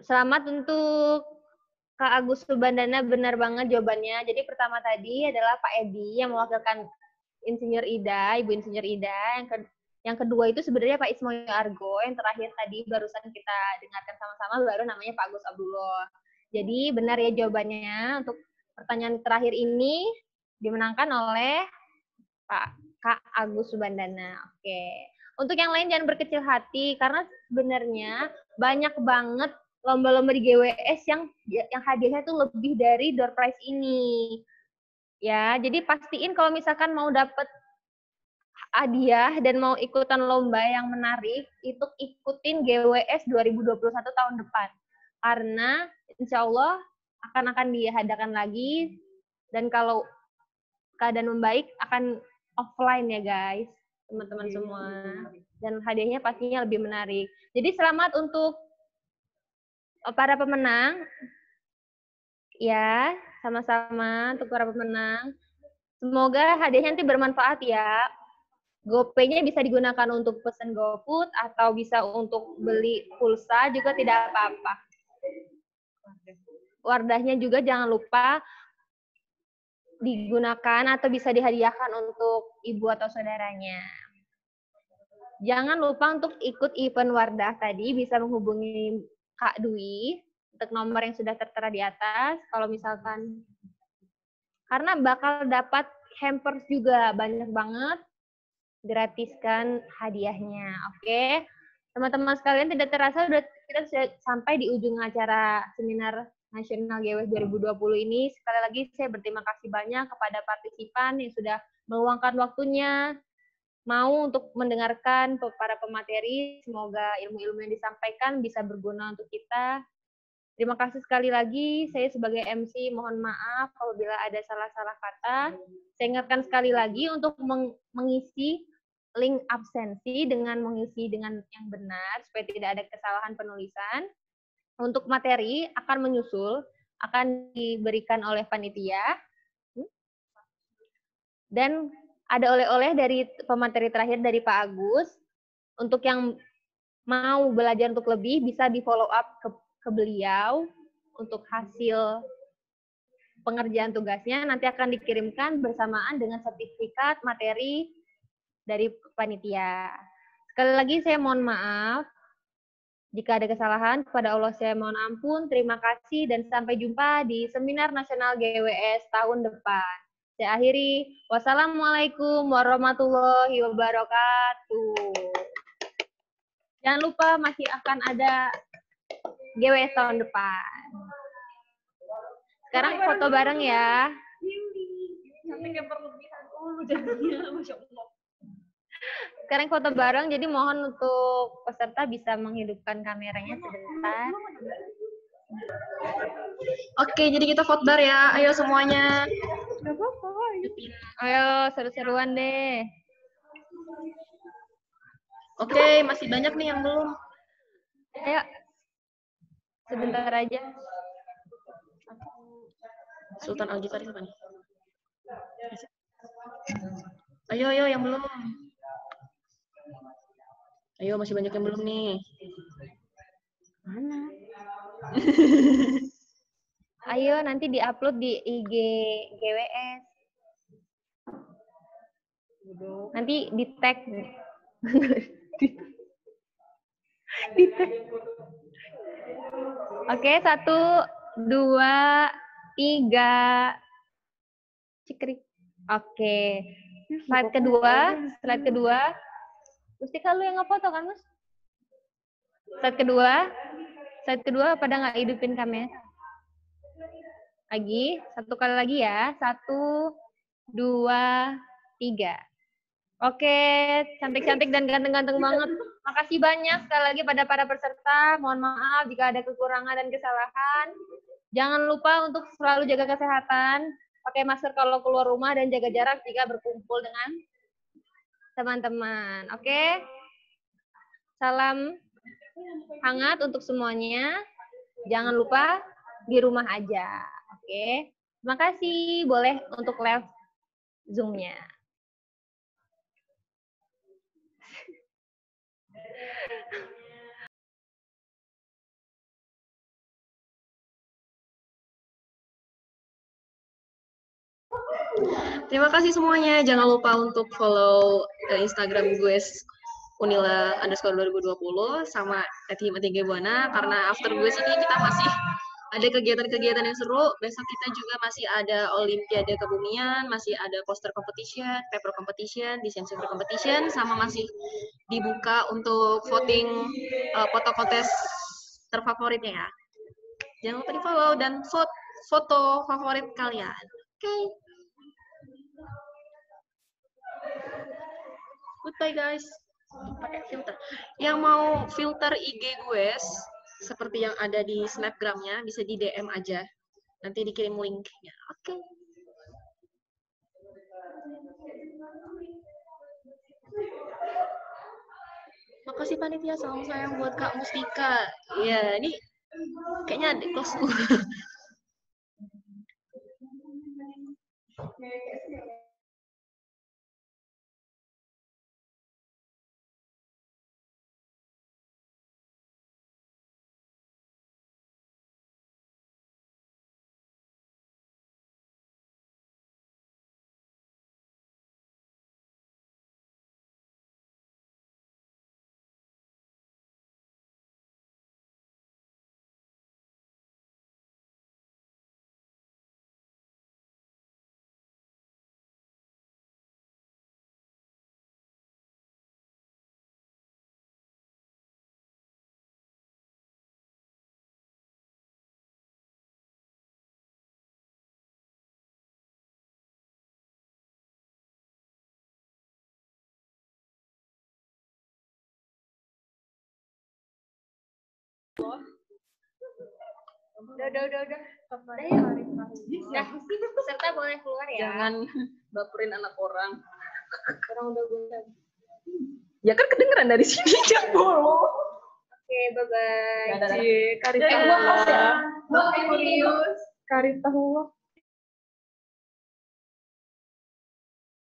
Selamat untuk Kak Agus Subandana, benar banget jawabannya. Jadi pertama tadi adalah Pak Edi yang mewakilkan Insinyur Ida, Ibu Insinyur Ida. Yang kedua itu sebenarnya Pak Ismail Argo. Yang terakhir tadi barusan kita dengarkan sama-sama baru namanya Pak Agus Abdullah. Jadi benar ya jawabannya. Untuk pertanyaan terakhir ini dimenangkan oleh Kak Agus Subandana. Oke. Untuk yang lain jangan berkecil hati karena sebenarnya banyak banget lomba-lomba di GWS yang hadiahnya tuh lebih dari door prize ini. Ya, jadi pastiin kalau misalkan mau dapat hadiah dan mau ikutan lomba yang menarik, itu ikutin GWS 2021 tahun depan. Karena insya Allah akan diadakan lagi, dan kalau keadaan membaik akan offline ya guys, teman-teman semua. Dan hadiahnya pastinya lebih menarik. Jadi selamat untuk para pemenang. Ya, sama-sama untuk para pemenang. Semoga hadiahnya nanti bermanfaat ya. GoPay-nya bisa digunakan untuk pesan GoFood atau bisa untuk beli pulsa juga tidak apa-apa. Wardahnya juga jangan lupa digunakan atau bisa dihadiahkan untuk ibu atau saudaranya. Jangan lupa untuk ikut event Wardah tadi bisa menghubungi Kak Dwi untuk nomor yang sudah tertera di atas. Kalau misalkan, karena bakal dapat hampers juga banyak banget, gratiskan hadiahnya. Oke, teman-teman sekalian, tidak terasa kita sudah sampai di ujung acara seminar nasional GWS 2020 ini. Sekali lagi saya berterima kasih banyak kepada partisipan yang sudah meluangkan waktunya mau untuk mendengarkan para pemateri. Semoga ilmu-ilmu yang disampaikan bisa berguna untuk kita. Terima kasih sekali lagi. Saya sebagai MC mohon maaf apabila ada salah-salah kata. Saya ingatkan sekali lagi untuk mengisi link absensi dengan mengisi dengan yang benar supaya tidak ada kesalahan penulisan. Untuk materi akan menyusul, akan diberikan oleh panitia. Dan ada oleh-oleh dari pemateri terakhir dari Pak Agus. Untuk yang mau belajar untuk lebih, bisa di follow up ke beliau untuk hasil pengerjaan tugasnya. Nanti akan dikirimkan bersamaan dengan sertifikat materi dari panitia. Sekali lagi saya mohon maaf jika ada kesalahan. Kepada Allah saya mohon ampun. Terima kasih dan sampai jumpa di Seminar Nasional GWS tahun depan. Saya akhiri. Wassalamualaikum warahmatullahi wabarakatuh. Jangan lupa masih akan ada GWS tahun depan. Sekarang foto bareng ya. Sampai kayak berlebihan dulu jadinya, Masya Allah. Sekarang foto bareng, jadi mohon untuk peserta bisa menghidupkan kameranya sebentar. Oke, jadi kita khotbar ya. Ayo semuanya. Ayo, seru-seruan deh. Oke, masih banyak nih yang belum. Ayo, sebentar aja. Sultan Al-Ghifari siapa nih? Ayo yang belum. Ayo, masih banyak yang belum nih. Mana? Ayo, nanti diupload di IG GWS. Nanti di tag. Di tag. Oke, 1, 2, 3. Cikrik. Oke. Slide kedua. Mustika lu yang ngefoto kan, Mas? Slide kedua pada nggak hidupin kamera? Lagi, 1 kali lagi ya. 1, 2, 3. Oke, cantik-cantik dan ganteng-ganteng banget. Makasih banyak sekali lagi pada para peserta. Mohon maaf jika ada kekurangan dan kesalahan. Jangan lupa untuk selalu jaga kesehatan. Pakai masker kalau keluar rumah dan jaga jarak jika berkumpul dengan teman-teman. Oke? Salam hangat untuk semuanya. Jangan lupa di rumah aja. Oke? Terima kasih. Boleh untuk live Zoom-nya. Terima kasih semuanya. Jangan lupa untuk follow Instagram gue Unila_2020 sama @hima3buana, karena after gue ini kita masih ada kegiatan-kegiatan yang seru. Besok kita juga masih ada Olimpiade Kebumian, masih ada poster competition, paper competition, desain paper competition, sama masih dibuka untuk voting foto kontes terfavoritnya ya. Jangan lupa di follow dan vote foto favorit kalian. Oke. Goodbye guys. Pakai filter. Yang mau filter IG gue seperti yang ada di snapgramnya bisa di DM aja. Nanti dikirim linknya. Oke. Makasih panitia, salam sayang buat Kak Mustika. Iya, ini kayaknya adik kelasku. Udah. Nah, peserta boleh keluar ya. Jangan baperin anak orang. Orang udah gue. Ya kan kedengeran dari sini Jambolo. Oke, bye-bye. Karita. Karita. Karita.